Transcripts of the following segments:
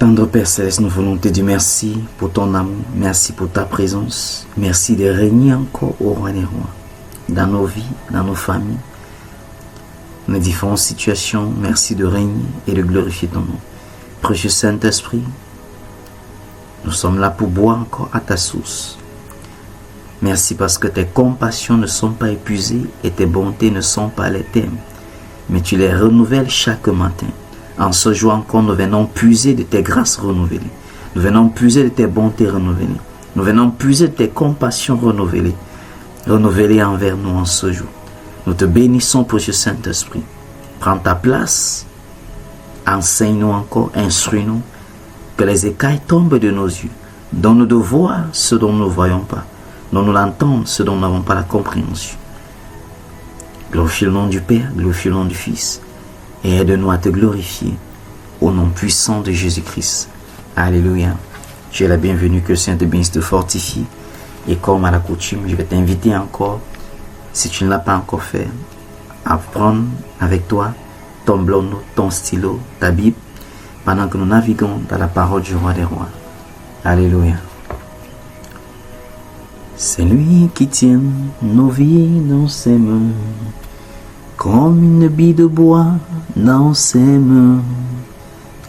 Tendre Père Céleste, nous voulons te dire merci pour ton amour, merci pour ta présence, merci de régner encore au roi des rois, dans nos vies, dans nos familles, dans les différentes situations. Merci de régner et de glorifier ton nom. Précieux Saint-Esprit, nous sommes là pour boire encore à ta source. Merci parce que tes compassions ne sont pas épuisées et tes bontés ne sont pas les thèmes, mais tu les renouvelles chaque matin. En ce jour encore, nous venons puiser de tes grâces renouvelées. Nous venons puiser de tes bontés renouvelées. Nous venons puiser de tes compassions renouvelées. Renouvelées envers nous en ce jour. Nous te bénissons, précieux Saint-Esprit. Prends ta place. Enseigne-nous encore, instruis-nous. Que les écailles tombent de nos yeux. Donne-nous de voir ce dont nous ne voyons pas. Donne-nous d'entendre ce dont nous n'avons pas la compréhension. Glorifie le nom du Père, glorifie le nom du Fils. Et aide-nous à te glorifier au nom puissant de Jésus-Christ. Alléluia. Tu es la bienvenue, que le Seigneur te bénisse, te fortifie. Et comme à la coutume, je vais t'inviter encore, si tu ne l'as pas encore fait, à prendre avec toi ton bloc, ton stylo, ta Bible, pendant que nous naviguons dans la parole du roi des rois. Alléluia. C'est lui qui tient nos vies dans ses mains, comme une bille de bois dans ses mains.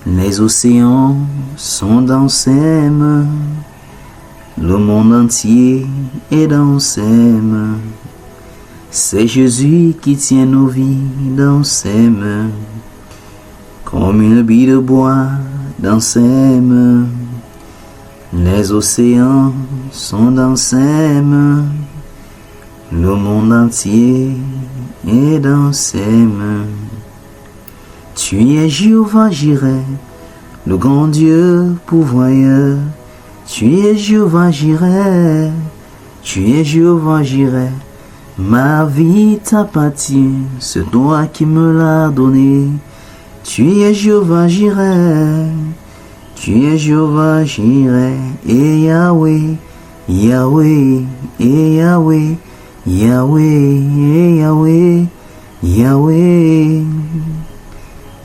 Les océans sont dans ses mains. Le monde entier est dans ses mains. C'est Jésus qui tient nos vies dans ses mains. Comme une bille de bois dans ses mains. Les océans sont dans ses mains. Le monde entier et dans ses mains. Tu es Jéhovah Jireh, le grand Dieu pourvoyeur. Tu es Jéhovah Jireh, tu es Jéhovah Jireh. Ma vie t'appartient, c'est toi qui me l'as donnée. Tu es Jéhovah Jireh, tu es Jéhovah Jireh, et Yahweh, Yahweh, et Yahweh. Yahweh, Yahweh, Yahweh,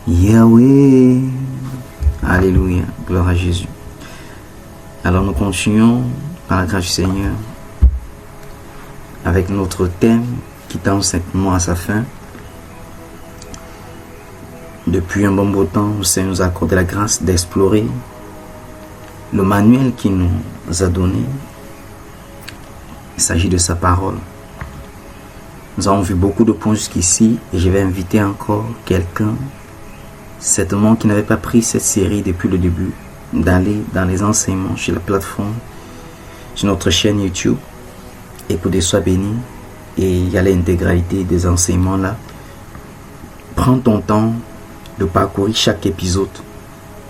Yahweh. Alléluia, gloire à Jésus. Alors nous continuons par la grâce du Seigneur avec notre thème qui tend simplement à sa fin. Depuis un bon bout de temps, le Seigneur nous a accordé la grâce d'explorer le manuel qu'il nous a donné. Il s'agit de sa parole. Nous avons vu beaucoup de points jusqu'ici et je vais inviter encore quelqu'un, certainement qui n'avait pas pris cette série depuis le début, d'aller dans les enseignements sur la plateforme, sur notre chaîne YouTube, écoutez, sois béni, et il y a l'intégralité des enseignements là. Prends ton temps de parcourir chaque épisode.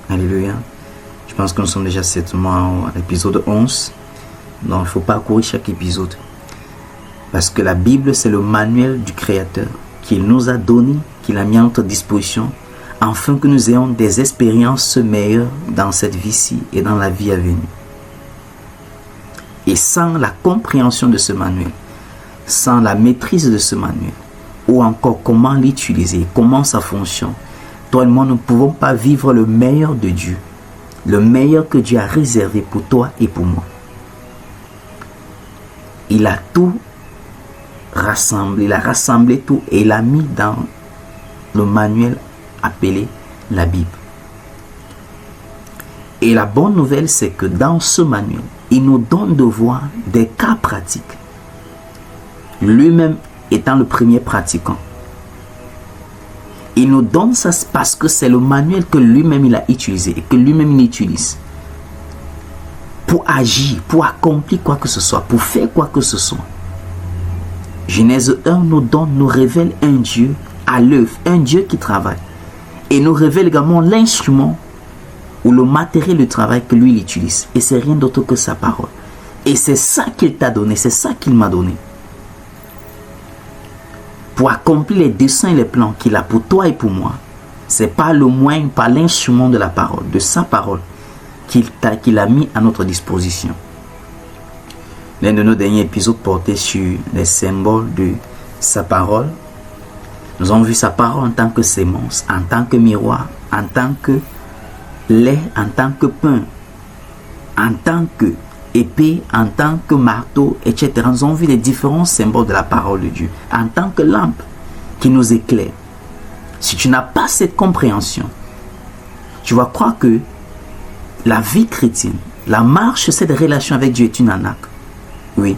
Alléluia. Je pense que nous sommes déjà certainement à l'épisode 11, donc il faut parcourir chaque épisode. Parce que la Bible, c'est le manuel du Créateur qu'il nous a donné, qu'il a mis à notre disposition, afin que nous ayons des expériences meilleures dans cette vie-ci et dans la vie à venir. Et sans la compréhension de ce manuel, sans la maîtrise de ce manuel, ou encore comment l'utiliser, comment ça fonctionne, toi et moi, nous ne pouvons pas vivre le meilleur de Dieu, le meilleur que Dieu a réservé pour toi et pour moi. Il a tout rassemblé, il a rassemblé tout et il a mis dans le manuel appelé la Bible. Et la bonne nouvelle, c'est que dans ce manuel, il nous donne de voir des cas pratiques. Lui-même étant le premier pratiquant. Il nous donne ça parce que c'est le manuel que lui-même il a utilisé et que lui-même il utilise pour agir, pour accomplir quoi que ce soit, pour faire quoi que ce soit. Genèse 1 nous révèle un Dieu à l'œuvre, un Dieu qui travaille. Et nous révèle également l'instrument ou le matériel de travail que lui il utilise. Et c'est rien d'autre que sa parole. Et c'est ça qu'il t'a donné, c'est ça qu'il m'a donné. Pour accomplir les desseins et les plans qu'il a pour toi et pour moi, c'est pas le moyen, pas l'instrument de la parole, de sa parole, qu'il a mis à notre disposition. L'un de nos derniers épisodes portait sur les symboles de sa parole. Nous avons vu sa parole en tant que sémence, en tant que miroir, en tant que lait en tant que pain, en tant que épée, en tant que marteau, etc. Nous avons vu les différents symboles de la parole de Dieu, en tant que lampe qui nous éclaire. Si tu n'as pas cette compréhension, tu vas croire que la vie chrétienne, la marche, cette relation avec Dieu est une arnaque. Oui.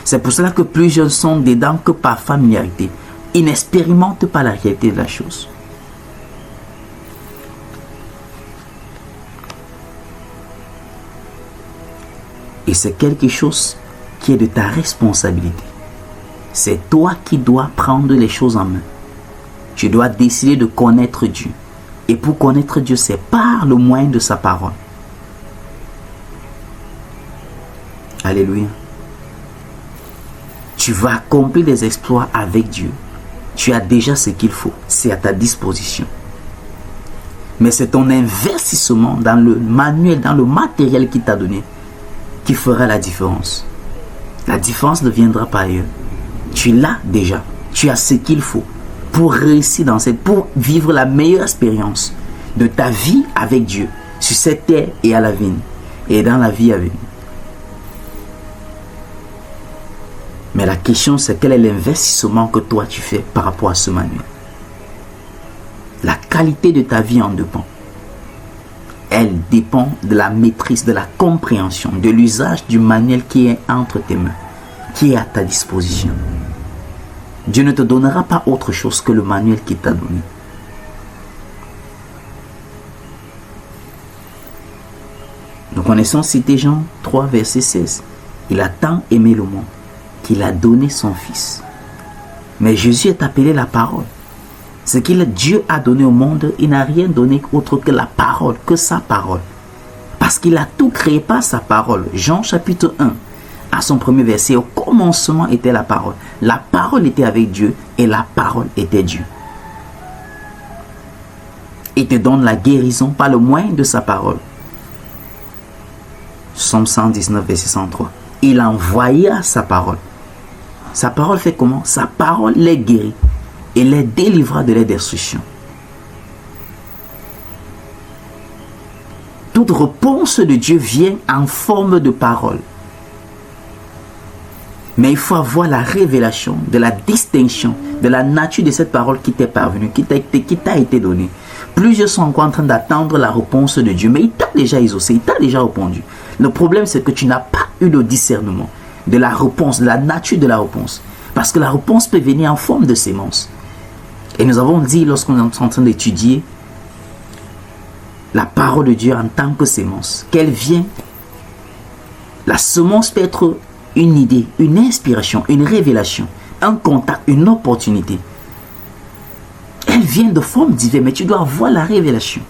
C'est pour cela que plusieurs sont dedans que par familiarité. Ils n'expérimentent pas la réalité de la chose. Et c'est quelque chose qui est de ta responsabilité. C'est toi qui dois prendre les choses en main. Tu dois décider de connaître Dieu. Et pour connaître Dieu, c'est par le moyen de sa parole. Alléluia. Tu vas accomplir des exploits avec Dieu. Tu as déjà ce qu'il faut. C'est à ta disposition. Mais c'est ton investissement dans le manuel, dans le matériel qu'il t'a donné, qui fera la différence. La différence ne viendra pas ailleurs. Tu l'as déjà. Tu as ce qu'il faut pour réussir pour vivre la meilleure expérience de ta vie avec Dieu sur cette terre et à l'avenir et dans la vie à venir. Mais la question, c'est quel est l'investissement que toi tu fais par rapport à ce manuel. La qualité de ta vie en dépend. Elle dépend de la maîtrise, de la compréhension, de l'usage du manuel qui est entre tes mains, qui est à ta disposition. Dieu ne te donnera pas autre chose que le manuel qu'il t'a donné. Nous connaissons cité Jean 3, verset 16. Il a tant aimé le monde qu'il a donné son Fils. Mais Jésus est appelé la parole. Ce que Dieu a donné au monde, il n'a rien donné autre que la parole, que sa parole. Parce qu'il a tout créé par sa parole. Jean chapitre 1, à son premier verset, au commencement était la parole. La parole était avec Dieu et la parole était Dieu. Il te donne la guérison par le moyen de sa parole. Psaume 119, verset 103. Il envoya sa parole. Sa parole fait comment? Sa parole les guérit et les délivra de leur destruction. Toute réponse de Dieu vient en forme de parole. Mais il faut avoir la révélation de la distinction de la nature de cette parole qui t'est parvenue, qui t'a été donnée. Plusieurs sont encore en train d'attendre la réponse de Dieu, mais il t'a déjà exaucé, il t'a déjà répondu. Le problème, c'est que tu n'as pas eu le discernement de la réponse, de la nature de la réponse. Parce que la réponse peut venir en forme de sémence. Et nous avons dit, lorsqu'on est en train d'étudier la parole de Dieu en tant que sémence, qu'elle vient, la semence peut être une idée, une inspiration, une révélation, un contact, une opportunité. Elle vient de forme divine, mais tu dois avoir la révélation.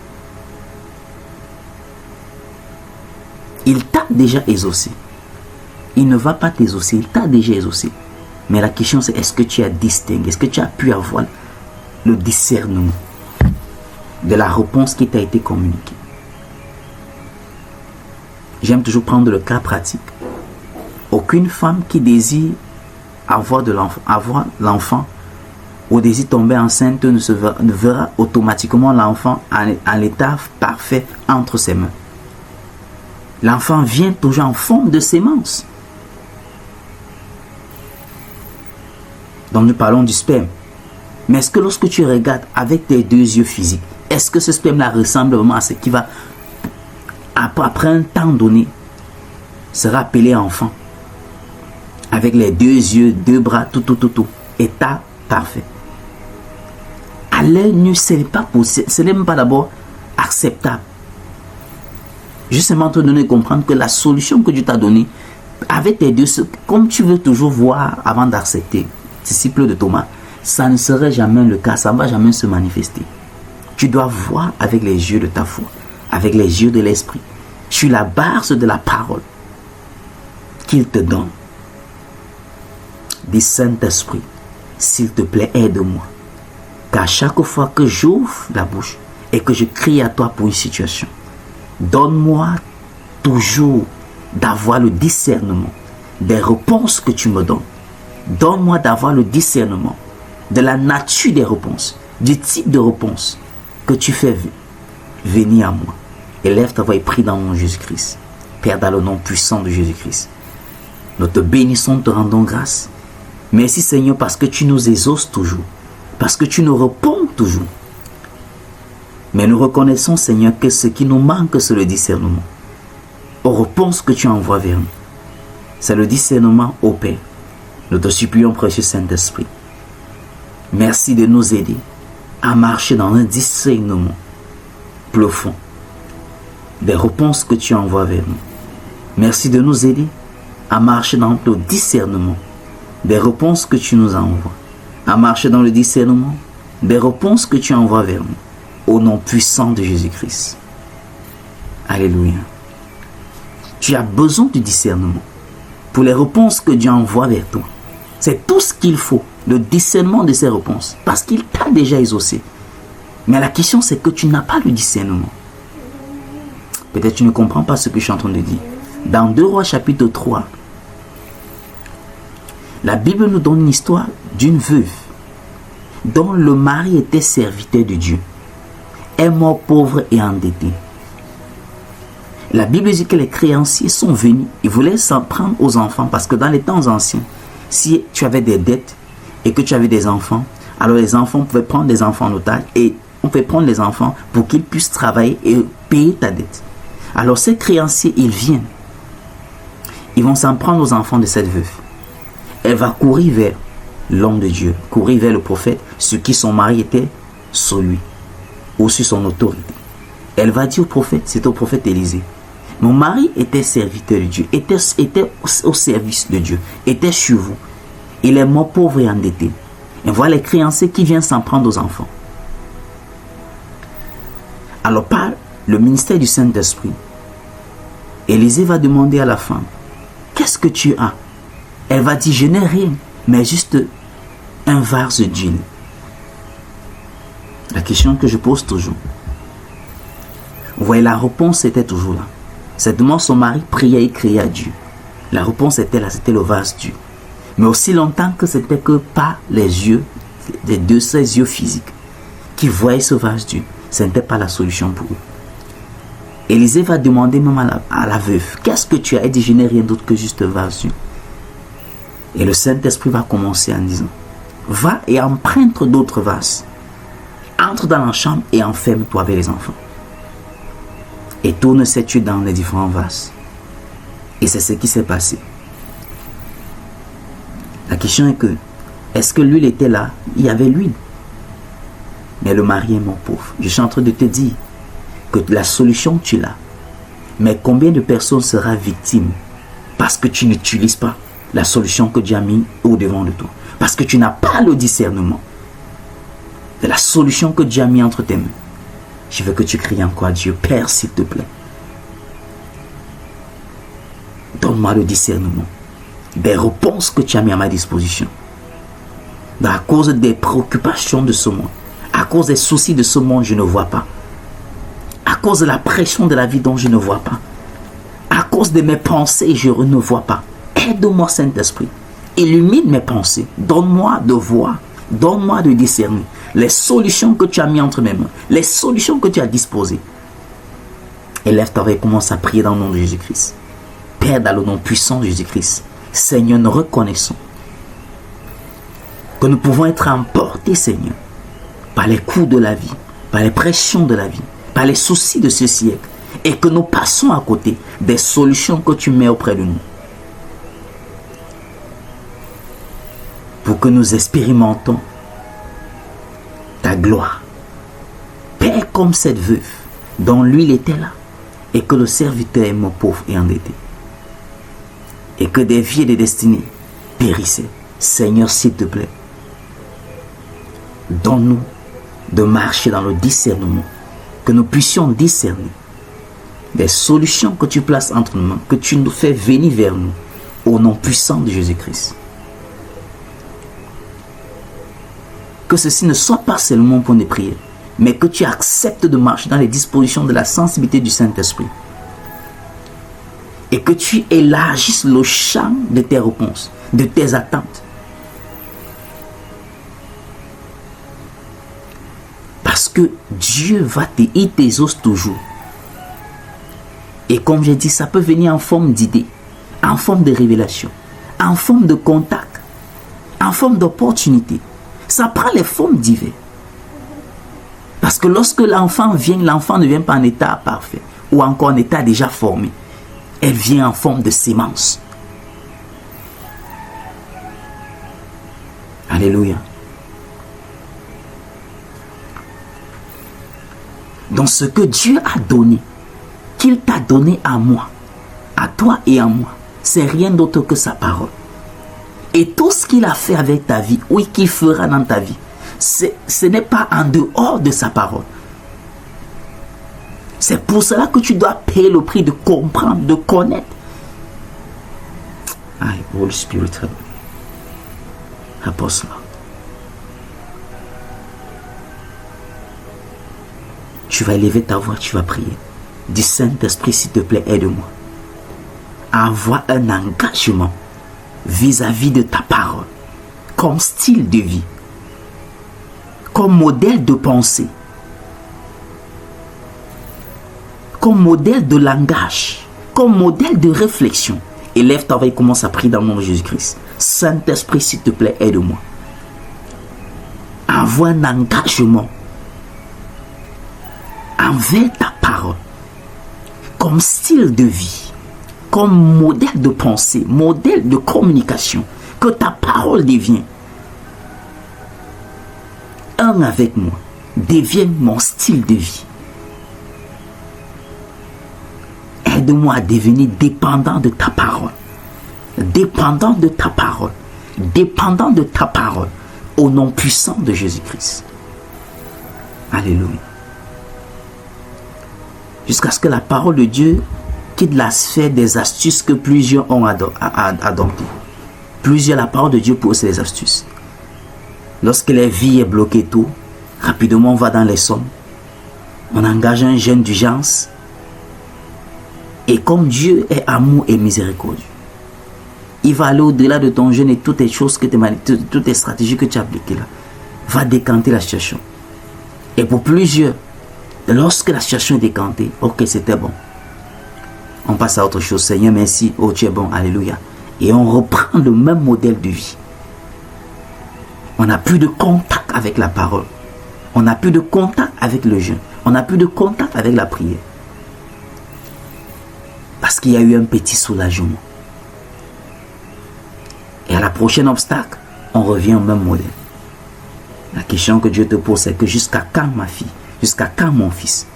Il t'a déjà exaucé. Il ne va pas t'exaucer, il t'a déjà exaucé. Mais la question c'est, est-ce que tu as distingué, est-ce que tu as pu avoir le discernement de la réponse qui t'a été communiquée? J'aime toujours prendre le cas pratique. Aucune femme qui désire avoir l'enfant ou désire tomber enceinte ne verra automatiquement l'enfant en l'état parfait entre ses mains. L'enfant vient toujours en forme de sémence. Donc nous parlons du sperme. Mais est-ce que lorsque tu regardes avec tes deux yeux physiques, est-ce que ce sperme-là ressemble vraiment à ce qui va, après un temps donné, sera appelé enfant? Avec les deux yeux, deux bras, tout. État parfait. À l'œil nu, ce n'est pas possible. Ce n'est même pas d'abord acceptable. Justement, te donner à comprendre que la solution que Dieu t'a donnée, avec tes deux, comme tu veux toujours voir avant d'accepter, disciple de Thomas, ça ne serait jamais le cas, ça ne va jamais se manifester. Tu dois voir avec les yeux de ta foi, avec les yeux de l'esprit, sur la base de la parole qu'il te donne. Dis Saint-Esprit, s'il te plaît, aide-moi. Car chaque fois que j'ouvre la bouche et que je crie à toi pour une situation, donne-moi toujours d'avoir le discernement des réponses que tu me donnes. Donne-moi d'avoir le discernement de la nature des réponses, du type de réponse que tu fais venir à moi. Élève ta voix et prie dans le nom de Jésus-Christ. Père, dans le nom puissant de Jésus-Christ. Nous te bénissons, te rendons grâce. Merci Seigneur parce que tu nous exauces toujours. Parce que tu nous réponds toujours. Mais nous reconnaissons Seigneur que ce qui nous manque c'est le discernement. Aux réponses que tu envoies vers nous. C'est le discernement au Père. Nous te supplions précieux Saint-Esprit. Merci de nous aider à marcher dans un discernement profond des réponses que tu envoies vers nous. Merci de nous aider à marcher dans le discernement des réponses que tu nous envoies. À marcher dans le discernement des réponses que tu envoies vers nous. Au nom puissant de Jésus-Christ. Alléluia. Tu as besoin du discernement pour les réponses que Dieu envoie vers toi. C'est tout ce qu'il faut, le discernement de ces réponses, parce qu'il t'a déjà exaucé. Mais la question c'est que tu n'as pas le discernement. Peut-être tu ne comprends pas ce que je suis en train de dire. Dans 2 Rois chapitre 3, la Bible nous donne une histoire d'une veuve dont le mari était serviteur de Dieu. Est mort pauvre et endetté. La Bible dit que les créanciers sont venus. Ils voulaient s'en prendre aux enfants parce que dans les temps anciens, si tu avais des dettes et que tu avais des enfants, alors les enfants pouvaient prendre des enfants en otage et on peut prendre les enfants pour qu'ils puissent travailler et payer ta dette. Alors ces créanciers, ils viennent. Ils vont s'en prendre aux enfants de cette veuve. Elle va courir vers l'homme de Dieu, courir vers le prophète, sur qui son mari était sur lui, ou sur son autorité. Elle va dire au prophète, c'est au prophète Élisée, mon mari était serviteur de Dieu, était au service de Dieu, était chez vous. Il est mort pauvre et endetté. Et voilà les créanciers qui viennent s'en prendre aux enfants. Alors par le ministère du Saint-Esprit, Élisée va demander à la femme, qu'est-ce que tu as? Elle va dire, je n'ai rien, mais juste un vase d'huile. La question que je pose toujours. Vous voyez, la réponse était toujours là. Certainement, son mari priait et criait à Dieu. La réponse était là, c'était le vase d'huile. Mais aussi longtemps que c'était que par les yeux, de ses yeux physiques, qui voyaient ce vase d'huile, ce n'était pas la solution pour eux. Élisée va demander même à la veuve, qu'est-ce que tu as? Elle dit, je n'ai rien d'autre que juste un vase d'huile. Et le Saint-Esprit va commencer en disant, va et emprunte d'autres vases. Entre dans la chambre et enferme-toi avec les enfants. Et tourne cette huile dans les différents vases. Et c'est ce qui s'est passé. La question est que, est-ce que l'huile était là? Il y avait l'huile. Mais le mari est mort pauvre. Je suis en train de te dire que la solution, tu l'as. Mais combien de personnes sera victime parce que tu n'utilises pas la solution que Dieu a mis au-devant de toi? Parce que tu n'as pas le discernement de la solution que Dieu a mis entre tes mains. Je veux que tu cries encore à Dieu, Père, s'il te plaît. Donne-moi le discernement des réponses que tu as mis à ma disposition. À cause des préoccupations de ce monde, à cause des soucis de ce monde, je ne vois pas. À cause de la pression de la vie dont je ne vois pas. À cause de mes pensées, je ne vois pas. Aide-moi, Saint-Esprit. Illumine mes pensées. Donne-moi de voir. Donne-moi de discerner les solutions que tu as mis entre mes mains, les solutions que tu as disposées. Élève-toi et commence à prier dans le nom de Jésus-Christ. Père, dans le nom puissant de Jésus-Christ, Seigneur, nous reconnaissons que nous pouvons être emportés, Seigneur, par les coups de la vie, par les pressions de la vie, par les soucis de ce siècle, et que nous passons à côté des solutions que tu mets auprès de nous. Pour que nous expérimentons ta gloire. Père, comme cette veuve dont l'huile était là, et que le serviteur est mort pauvre et endetté, et que des vies et des destinées périssaient. Seigneur, s'il te plaît, donne-nous de marcher dans le discernement, que nous puissions discerner des solutions que tu places entre nous, que tu nous fais venir vers nous, au nom puissant de Jésus-Christ. Que ceci ne soit pas seulement pour des prières, mais que tu acceptes de marcher dans les dispositions de la sensibilité du Saint-Esprit. Et que tu élargisses le champ de tes réponses, de tes attentes. Parce que Dieu il t'exauce toujours. Et comme j'ai dit, ça peut venir en forme d'idée, en forme de révélation, en forme de contact, en forme d'opportunité. Ça prend les formes diverses. Parce que lorsque l'enfant vient, l'enfant ne vient pas en état parfait ou encore en état déjà formé. Elle vient en forme de sémence. Alléluia. Donc ce que Dieu a donné, qu'il t'a donné à moi, à toi et à moi, c'est rien d'autre que sa parole. Et tout ce qu'il a fait avec ta vie, ou qu'il fera dans ta vie, ce n'est pas en dehors de sa parole. C'est pour cela que tu dois payer le prix de comprendre, de connaître. Aïe, Holy Spirit, apporte cela. Tu vas élever ta voix, tu vas prier. Dis Saint-Esprit, s'il te plaît, aide-moi à avoir un engagement vis-à-vis de ta parole, comme style de vie, comme modèle de pensée, comme modèle de langage, comme modèle de réflexion. Élève ta voix et commence à prier dans le nom de Jésus-Christ. Saint-Esprit, s'il te plaît, aide-moi. Avoir un engagement envers ta parole, comme style de vie, comme modèle de pensée, modèle de communication, que ta parole devienne un avec moi, devienne mon style de vie. Aide-moi à devenir dépendant de ta parole, dépendant de ta parole, dépendant de ta parole, au nom puissant de Jésus-Christ. Alléluia. Jusqu'à ce que la parole de Dieu quitte la sphère des astuces que plusieurs ont adoptées. Plusieurs, la parole de Dieu possède les astuces. Lorsque la vie est bloquée tout, rapidement on va dans les sommes, on engage un jeûne d'urgence, et comme Dieu est amour et miséricordieux, il va aller au-delà de ton jeûne et toutes les choses que toutes les stratégies que tu as appliquées là, va décanter la situation. Et pour plusieurs, lorsque la situation est décantée, ok, c'était bon. On passe à autre chose. Seigneur, merci. Oh, tu es bon. Alléluia. Et on reprend le même modèle de vie. On n'a plus de contact avec la parole. On n'a plus de contact avec le jeûne. On n'a plus de contact avec la prière. Parce qu'il y a eu un petit soulagement. Et à la prochaine obstacle, on revient au même modèle. La question que Dieu te pose, c'est que jusqu'à quand, ma fille? Jusqu'à quand, mon fils?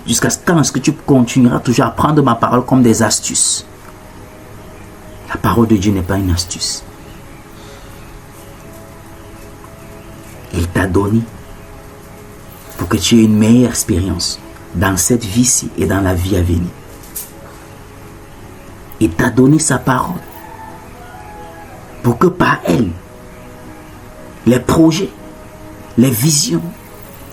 Jusqu'à quand est-ce que tu continueras toujours à prendre ma parole comme des astuces? La parole de Dieu n'est pas une astuce. Il t'a donné pour que tu aies une meilleure expérience dans cette vie-ci et dans la vie à venir. Il t'a donné sa parole pour que par elle, les projets, les visions,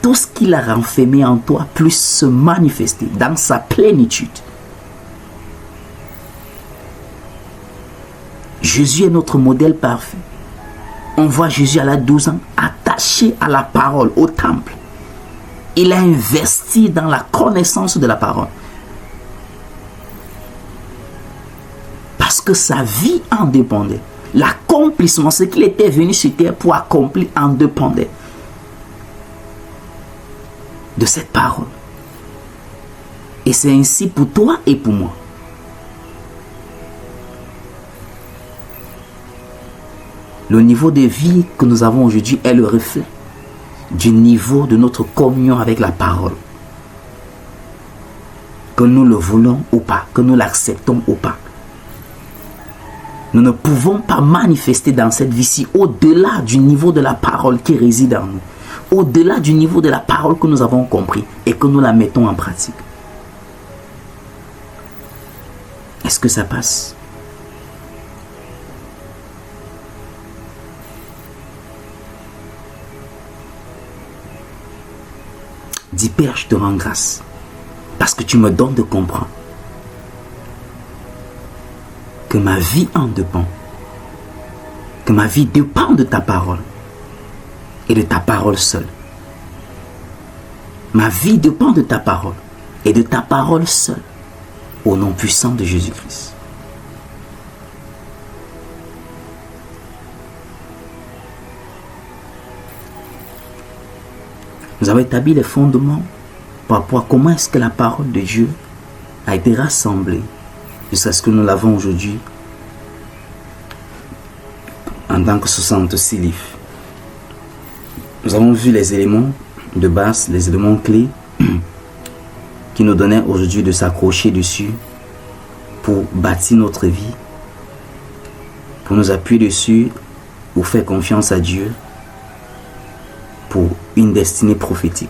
tout ce qu'il a renfermé en toi puisse se manifester dans sa plénitude. Jésus est notre modèle parfait. On voit Jésus à l'âge de 12 ans attaché à la parole, au temple. Il a investi dans la connaissance de la parole. Parce que sa vie en dépendait. L'accomplissement, ce qu'il était venu sur terre pour accomplir, en dépendait de cette parole. Et c'est ainsi pour toi et pour moi. Le niveau de vie que nous avons aujourd'hui est le reflet du niveau de notre communion avec la parole. Que nous le voulons ou pas, que nous l'acceptons ou pas. Nous ne pouvons pas manifester dans cette vie-ci au-delà du niveau de la parole qui réside en nous. Au-delà du niveau de la parole que nous avons compris et que nous la mettons en pratique. Est-ce que ça passe? Dis, Père, je te rends grâce parce que tu me donnes de comprendre que ma vie en dépend, que ma vie dépend de ta parole et de ta parole seule. Ma vie dépend de ta parole et de ta parole seule, au nom puissant de Jésus-Christ. Nous avons établi les fondements par rapport à comment est-ce que la parole de Dieu a été rassemblée jusqu'à ce que nous l'avons aujourd'hui en tant que 66 livres. Nous avons vu les éléments de base, les éléments clés qui nous donnaient aujourd'hui de s'accrocher dessus pour bâtir notre vie, pour nous appuyer dessus, pour faire confiance à Dieu, pour une destinée prophétique.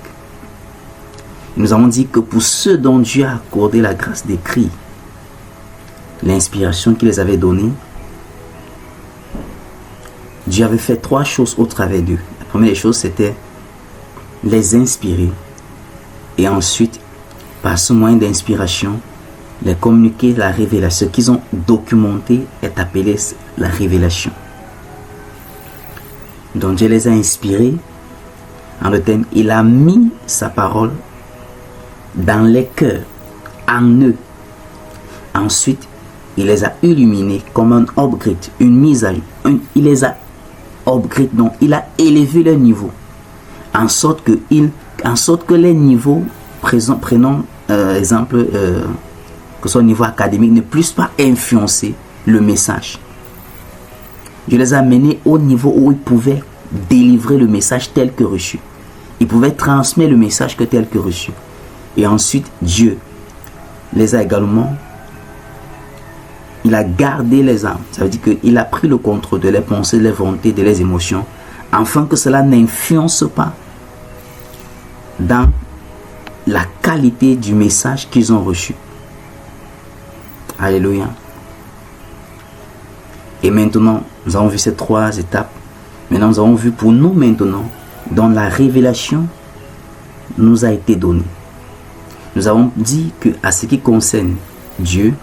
Nous avons dit que pour ceux dont Dieu a accordé la grâce d'écrire, l'inspiration qu'il les avait donnée, Dieu avait fait 3 choses au travers d'eux. La première des choses, c'était les inspirer. Et ensuite, par ce moyen d'inspiration, les communiquer la révélation. Ce qu'ils ont documenté est appelé la révélation. Donc Dieu les a inspirés. En le thème, il a mis sa parole dans les cœurs, en eux. Ensuite, il les a illuminés comme un upgrade, une mise à jour. Il les a upgrade, donc il a élevé leur niveau, en sorte que les niveaux prenons exemple que ce soit au niveau académique ne puissent pas influencer le message. Dieu les a menés au niveau où ils pouvaient délivrer le message tel que reçu. Ils pouvaient transmettre le message que tel que reçu. Et ensuite, Dieu les a également, il a gardé les âmes. Ça veut dire qu'il a pris le contrôle de les pensées, de les volontés, de les émotions, afin que cela n'influence pas dans la qualité du message qu'ils ont reçu. Alléluia. Et maintenant, nous avons vu ces 3 étapes. Maintenant, nous avons vu pour nous maintenant, dans la révélation nous a été donnée. Nous avons dit que à ce qui concerne Dieu,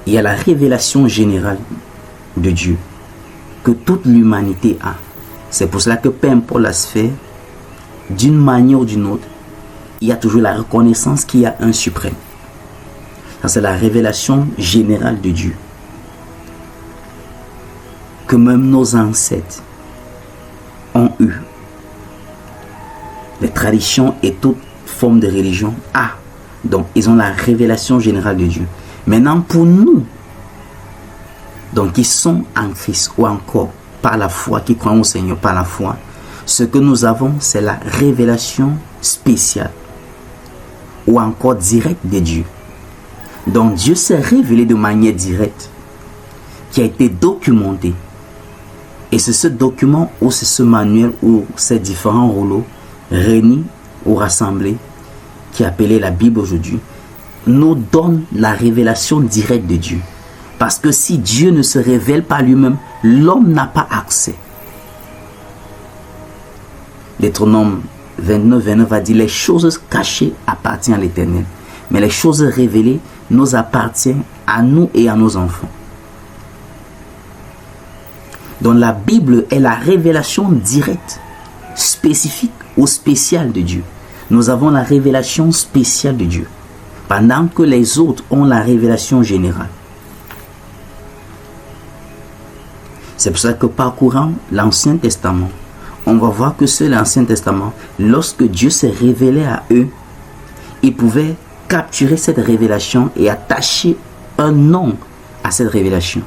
il y a la révélation générale de Dieu que toute l'humanité a. C'est pour cela que peu importe la sphère, d'une manière ou d'une autre, il y a toujours la reconnaissance qu'il y a un suprême. Ça, c'est la révélation générale de Dieu. Que même nos ancêtres ont eu. Les traditions et toute forme de religion a. Donc, ils ont la révélation générale de Dieu. Maintenant, pour nous, donc qui sont en Christ ou encore par la foi, qui croient au Seigneur par la foi, ce que nous avons, c'est la révélation spéciale ou encore directe de Dieu. Donc, Dieu s'est révélé de manière directe, qui a été documenté. Et c'est ce document ou c'est ce manuel ou ces différents rouleaux réunis ou rassemblés qui est appelé la Bible aujourd'hui, nous donne la révélation directe de Dieu. Parce que si Dieu ne se révèle pas lui-même, l'homme n'a pas accès. Deutéronome 29 va dire: les choses cachées appartiennent à l'Éternel, mais les choses révélées nous appartiennent à nous et à nos enfants. Donc la Bible est la révélation directe, spécifique ou spéciale de Dieu. Nous avons la révélation spéciale de Dieu, pendant que les autres ont la révélation générale. C'est pour ça que parcourant l'Ancien Testament, on va voir que c'est l'Ancien Testament, lorsque Dieu s'est révélé à eux, ils pouvaient capturer cette révélation et attacher un nom à cette révélation.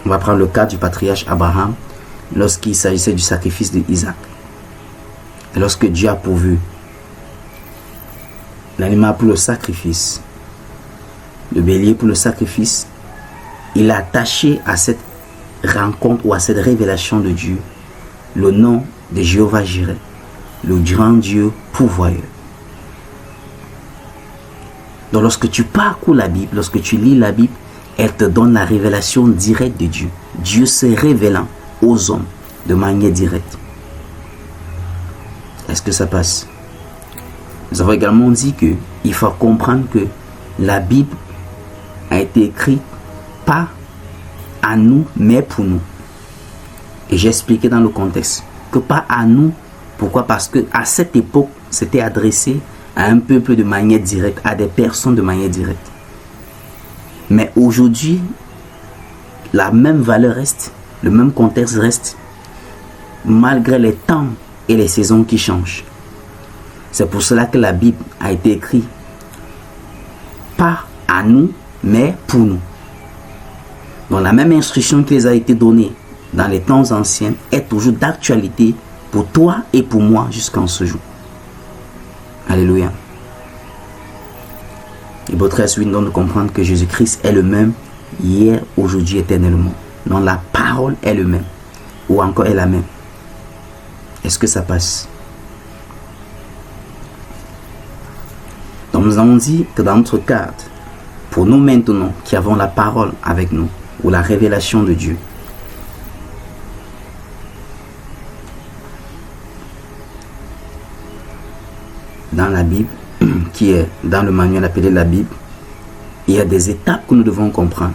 On va prendre le cas du patriarche Abraham lorsqu'il s'agissait du sacrifice d'Isaac. Et lorsque Dieu a pourvu l'animal pour le sacrifice, le bélier pour le sacrifice, il a attaché à cette rencontre ou à cette révélation de Dieu le nom de Jéhovah Jireh, le grand Dieu pourvoyeur. Donc lorsque tu parcours la Bible, lorsque tu lis la Bible, elle te donne la révélation directe de Dieu. Dieu se révélant aux hommes de manière directe. Est-ce que ça passe? Nous avons également dit qu'il faut comprendre que la Bible a été écrite pas à nous, mais pour nous. Et j'ai expliqué dans le contexte que pas à nous. Pourquoi? Parce que à cette époque, s'était adressé à un peuple de manière directe, à des personnes de manière directe. Mais aujourd'hui, la même valeur reste, le même contexte reste, malgré les temps et les saisons qui changent. C'est pour cela que la Bible a été écrite, pas à nous, mais pour nous. Donc la même instruction qui les a été donnée dans les temps anciens est toujours d'actualité pour toi et pour moi jusqu'en ce jour. Alléluia. Et votre suite donne de comprendre que Jésus-Christ est le même hier, aujourd'hui, éternellement. Donc la parole est le même. Ou encore est la même. Est-ce que ça passe? Donc nous avons dit que dans notre cadre, pour nous maintenant qui avons la parole avec nous, ou la révélation de Dieu, dans la Bible, qui est dans le manuel appelé la Bible, il y a des étapes que nous devons comprendre.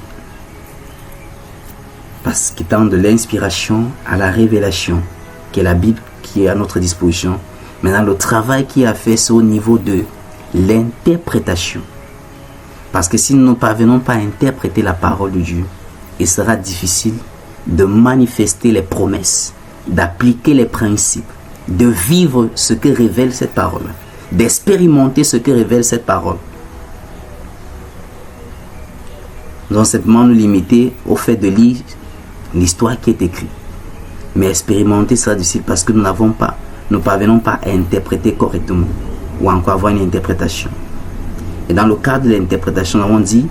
Parce qu'étant de l'inspiration à la révélation, qui est la Bible qui est à notre disposition, maintenant le travail qui a fait, c'est au niveau de l'interprétation. Parce que si nous ne parvenons pas à interpréter la parole de Dieu, il sera difficile de manifester les promesses, d'appliquer les principes, de vivre ce que révèle cette parole, d'expérimenter ce que révèle cette parole. Nous allons simplement nous limiter au fait de lire l'histoire qui est écrite. Mais expérimenter sera difficile parce que nous ne parvenons pas à interpréter correctement ou encore avoir une interprétation. Et dans le cadre de l'interprétation, nous avons dit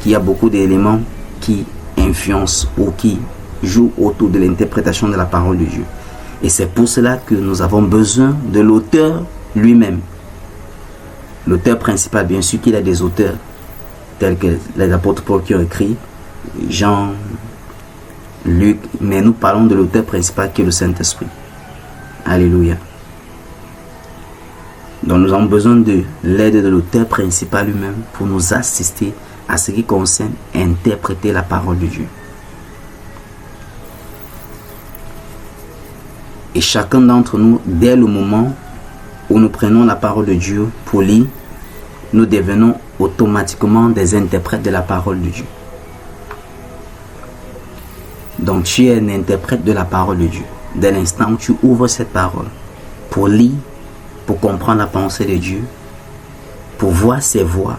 qu'il y a beaucoup d'éléments qui influencent ou qui jouent autour de l'interprétation de la parole de Dieu. Et c'est pour cela que nous avons besoin de l'auteur lui-même. L'auteur principal, bien sûr qu'il y a des auteurs tels que les apôtres Paul qui ont écrit, Jean, Luc, mais nous parlons de l'auteur principal qui est le Saint-Esprit. Alléluia. Donc nous avons besoin de l'aide de l'auteur principal lui-même pour nous assister à ce qui concerne interpréter la parole de Dieu. Et chacun d'entre nous, dès le moment où nous prenons la parole de Dieu pour lire, nous devenons automatiquement des interprètes de la parole de Dieu. Donc tu es un interprète de la parole de Dieu. Dès l'instant où tu ouvres cette parole pour lire, pour comprendre la pensée de Dieu, pour voir ses voies,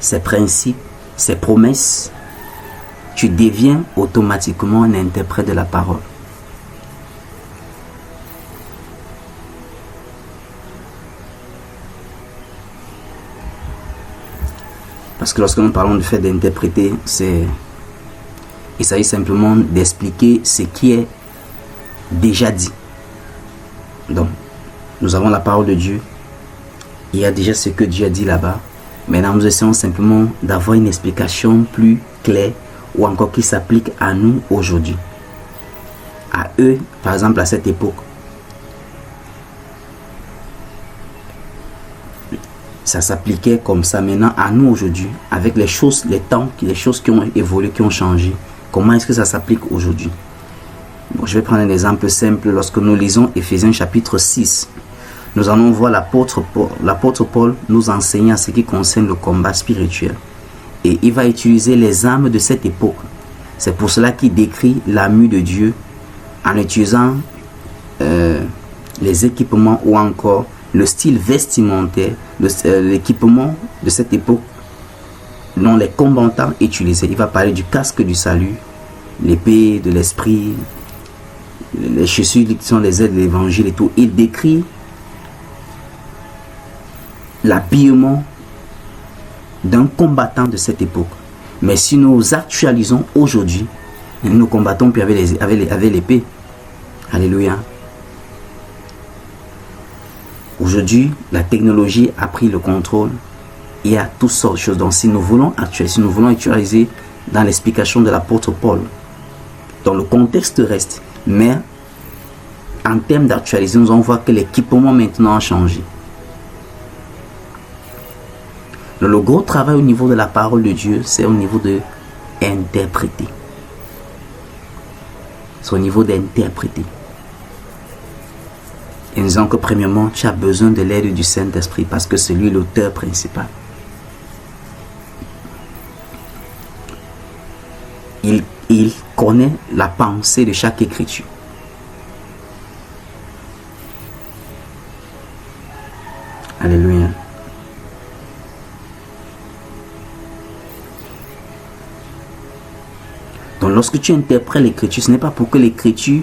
ses principes, ses promesses, tu deviens automatiquement un interprète de la parole. Parce que lorsque nous parlons du fait d'interpréter, il s'agit simplement d'expliquer ce qui est déjà dit. Donc, nous avons la parole de Dieu. Il y a déjà ce que Dieu a dit là-bas. Maintenant, nous essayons simplement d'avoir une explication plus claire ou encore qui s'applique à nous aujourd'hui. À eux, par exemple, à cette époque. Ça s'appliquait comme ça maintenant à nous aujourd'hui, avec les choses, les temps, les choses qui ont évolué, qui ont changé. Comment est-ce que ça s'applique aujourd'hui? Bon, je vais prendre un exemple simple. Lorsque nous lisons Éphésiens chapitre 6, nous allons voir l'apôtre Paul nous enseigner à ce qui concerne le combat spirituel. Et il va utiliser les armes de cette époque. C'est pour cela qu'il décrit l'armure de Dieu en utilisant les équipements ou encore le style vestimentaire, l'équipement de cette époque dont les combattants utilisaient. Il va parler du casque du salut, l'épée de l'esprit, les chaussures qui sont les aides de l'évangile et tout. Il décrit l'habillement d'un combattant de cette époque. Mais si nous actualisons aujourd'hui, nous combattons puis avec l'épée. Alléluia. Aujourd'hui, la technologie a pris le contrôle. Il y a toutes sortes de choses. Donc, si nous voulons actualiser dans l'explication de l'apôtre Paul, dans le contexte reste, mais en termes d'actualiser, nous allons voir que l'équipement maintenant a changé. Donc, le gros travail au niveau de la parole de Dieu, c'est au niveau de interpréter. C'est au niveau d'interpréter. Et nous disons que premièrement, tu as besoin de l'aide du Saint-Esprit parce que c'est lui l'auteur principal. Il connaît la pensée de chaque écriture. Alléluia. Donc lorsque tu interprètes l'écriture, ce n'est pas pour que l'écriture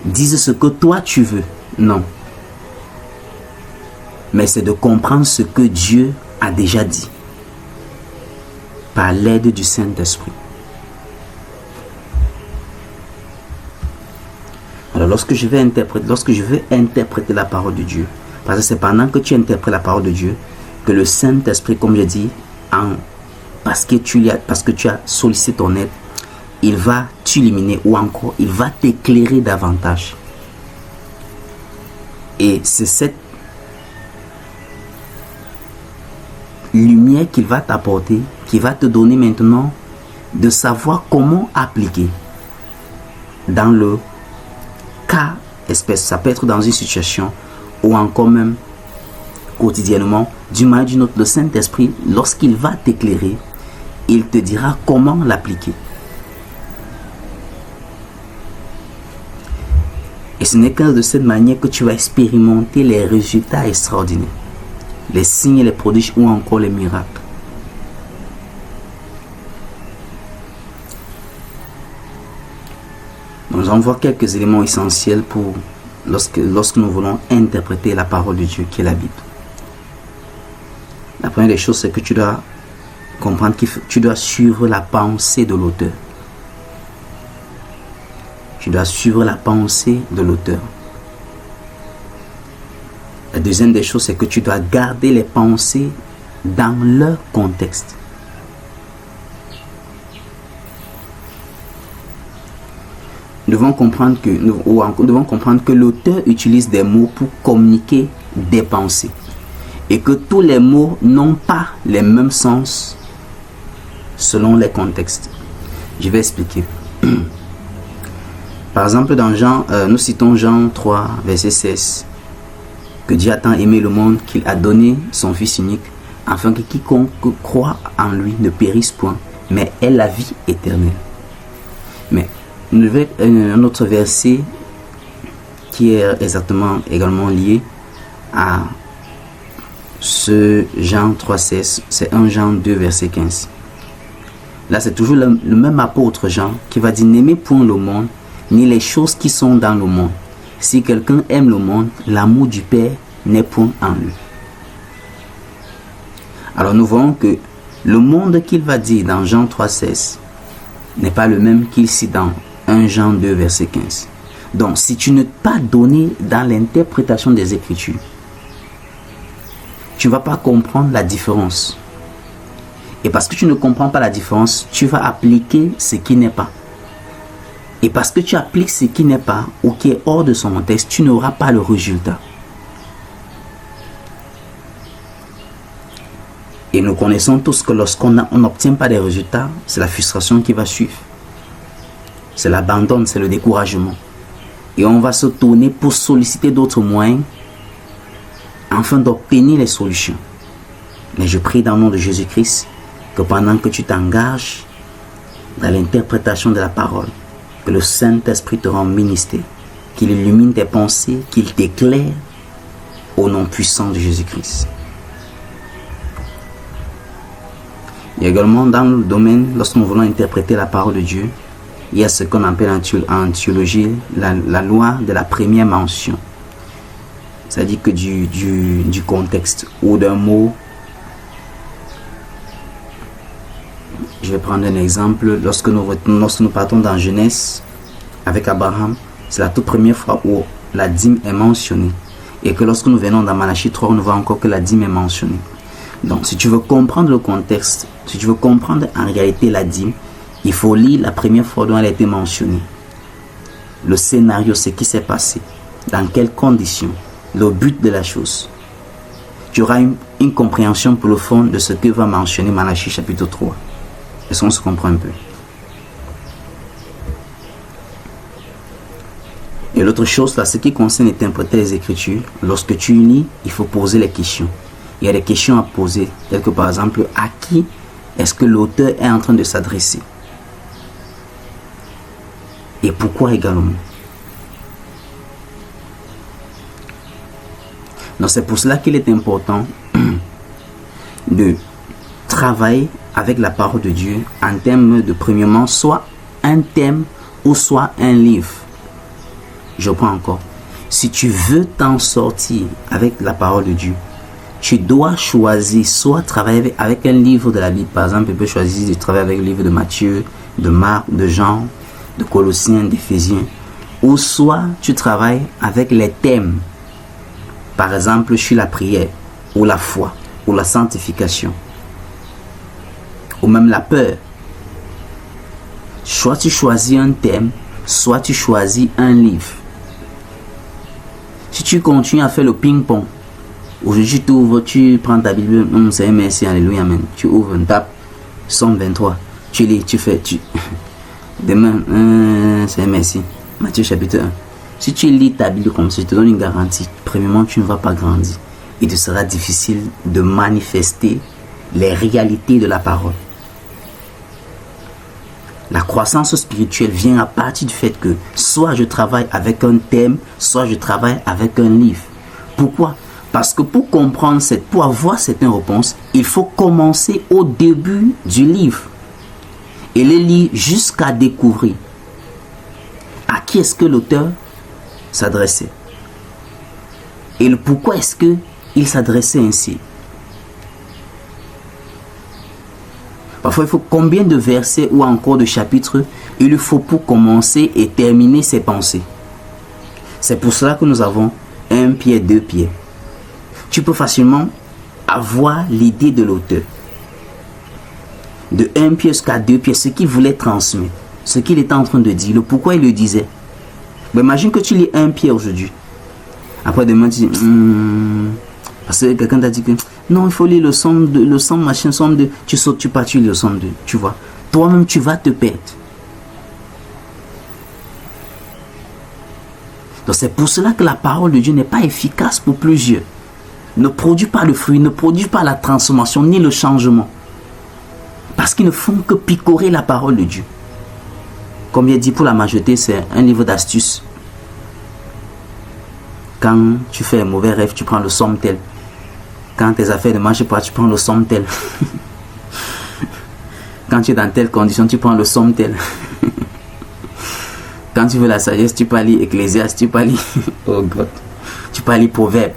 dise ce que toi tu veux. Non. Mais c'est de comprendre ce que Dieu a déjà dit par l'aide du Saint-Esprit. Alors lorsque je veux interpréter la parole de Dieu, parce que c'est pendant que tu interprètes la parole de Dieu que le Saint-Esprit, comme je dis, parce que tu as sollicité ton aide, il va t'illuminer ou encore il va t'éclairer davantage. Et c'est cette lumière qu'il va t'apporter, qui va te donner maintenant de savoir comment appliquer dans le cas espèce. Ça peut être dans une situation ou encore même quotidiennement, d'une manière ou d'une autre. Le Saint-Esprit, lorsqu'il va t'éclairer, il te dira comment l'appliquer. Et ce n'est que de cette manière que tu vas expérimenter les résultats extraordinaires, les signes, les prodiges ou encore les miracles. Nous allons voir quelques éléments essentiels pour lorsque nous voulons interpréter la parole de Dieu qui est la Bible. La première des choses, c'est que tu dois comprendre que tu dois suivre la pensée de l'auteur. Tu dois suivre la pensée de l'auteur. La deuxième des choses, c'est que tu dois garder les pensées dans leur contexte. Nous devons comprendre que l'auteur utilise des mots pour communiquer des pensées. Et que tous les mots n'ont pas les mêmes sens selon les contextes. Je vais expliquer. Par exemple, dans nous citons Jean 3, verset 16. Que Dieu a tant aimé le monde qu'il a donné son Fils unique, afin que quiconque croit en lui ne périsse point, mais ait la vie éternelle. Mais un autre verset qui est également lié à ce Jean 3,16, c'est 1 Jean 2, verset 15. Là, c'est toujours le même apôtre Jean qui va dire: n'aimez point le monde, ni les choses qui sont dans le monde. Si quelqu'un aime le monde, l'amour du Père n'est point en lui. Alors nous voyons que le monde qu'il va dire dans Jean 3,16 n'est pas le même qu'il cite dans 1 Jean 2, verset 15. Donc, si tu n'es pas donné dans l'interprétation des Écritures, tu ne vas pas comprendre la différence. Et parce que tu ne comprends pas la différence, tu vas appliquer ce qui n'est pas. Et parce que tu appliques ce qui n'est pas ou qui est hors de son contexte, tu n'auras pas le résultat. Et nous connaissons tous que lorsqu'on n'obtient pas des résultats, c'est la frustration qui va suivre. C'est l'abandon, c'est le découragement. Et on va se tourner pour solliciter d'autres moyens afin d'obtenir les solutions. Mais je prie dans le nom de Jésus-Christ que pendant que tu t'engages dans l'interprétation de la parole, que le Saint-Esprit te rende ministère, qu'il illumine tes pensées, qu'il t'éclaire au nom puissant de Jésus-Christ. Il y a également dans le domaine, lorsque nous voulons interpréter la parole de Dieu, il y a ce qu'on appelle en théologie la loi de la première mention. C'est-à-dire que du contexte ou d'un mot. Je vais prendre un exemple. Lorsque nous partons dans Genèse avec Abraham, c'est la toute première fois où la dîme est mentionnée. Et que lorsque nous venons dans Malachie 3, on voit encore que la dîme est mentionnée. Donc, si tu veux comprendre le contexte, si tu veux comprendre en réalité la dîme, il faut lire la première fois dont elle a été mentionnée. Le scénario, ce qui s'est passé, dans quelles conditions, le but de la chose. Tu auras une compréhension pour le fond de ce que va mentionner Malachie chapitre 3. Est-ce qu'on se comprend un peu? Et Et l'autre chose, là, ce qui concerne d'interpréter les Écritures, lorsque tu lis, il faut poser les questions. Il y a des questions à poser, telles que par exemple, à qui est-ce que l'auteur est en train de s'adresser? Et pourquoi également? Donc c'est pour cela qu'il est important de travailler avec la parole de Dieu en termes de, premièrement, soit un thème ou soit un livre. Je prends encore. Si tu veux t'en sortir avec la parole de Dieu, tu dois choisir soit travailler avec un livre de la Bible. Par exemple, tu peux choisir de travailler avec le livre de Matthieu, de Marc, de Jean, de Colossiens, d'Éphésiens. Ou soit tu travailles avec les thèmes. Par exemple, sur la prière, ou la foi, ou la sanctification, ou même la peur. Soit tu choisis un thème, soit tu choisis un livre. Si tu continues à faire le ping-pong, aujourd'hui tu ouvres, tu prends ta Bible, c'est merci, alléluia, amen. Tu ouvres, tape, Somme 23, tu lis, tu fais, demain, c'est merci, Matthieu chapitre 1. Si tu lis ta Bible comme ça, je te donne une garantie. Premièrement, tu ne vas pas grandir. Il te sera difficile de manifester les réalités de la parole. La croissance spirituelle vient à partir du fait que soit je travaille avec un thème, soit je travaille avec un livre. Pourquoi? Parce que pour comprendre pour avoir certaines réponses, il faut commencer au début du livre et les lire jusqu'à découvrir à qui est-ce que l'auteur s'adressait et le pourquoi est-ce que il s'adressait ainsi. Parfois, il faut combien de versets ou encore de chapitres il lui faut pour commencer et terminer ses pensées. C'est pour cela que nous avons un pied, deux pieds. Tu peux facilement avoir l'idée de l'auteur. De un pied jusqu'à deux pieds, ce qu'il voulait transmettre, ce qu'il était en train de dire, le pourquoi il le disait. Mais imagine que tu lis un pied aujourd'hui. Après demain, tu dis, parce que quelqu'un t'a dit que non, il faut lire le somme 2, le somme machin, somme 2. Tu sautes, tu pars, tu lis le somme 2. Tu vois, toi-même, tu vas te perdre. Donc c'est pour cela que la parole de Dieu n'est pas efficace pour plusieurs. Ne produit pas le fruit, ne produit pas la transformation ni le changement. Parce qu'ils ne font que picorer la parole de Dieu. Comme il dit pour la majorité, c'est un livre d'astuces. Quand tu fais un mauvais rêve, tu prends le somme tel. Quand tes affaires ne marchent pas, tu prends le somme tel. Quand tu es dans telle condition, tu prends le somme tel. Quand tu veux la sagesse, tu peux lire Ecclésiaste, tu peux lire oh God, tu peux lire Proverbe.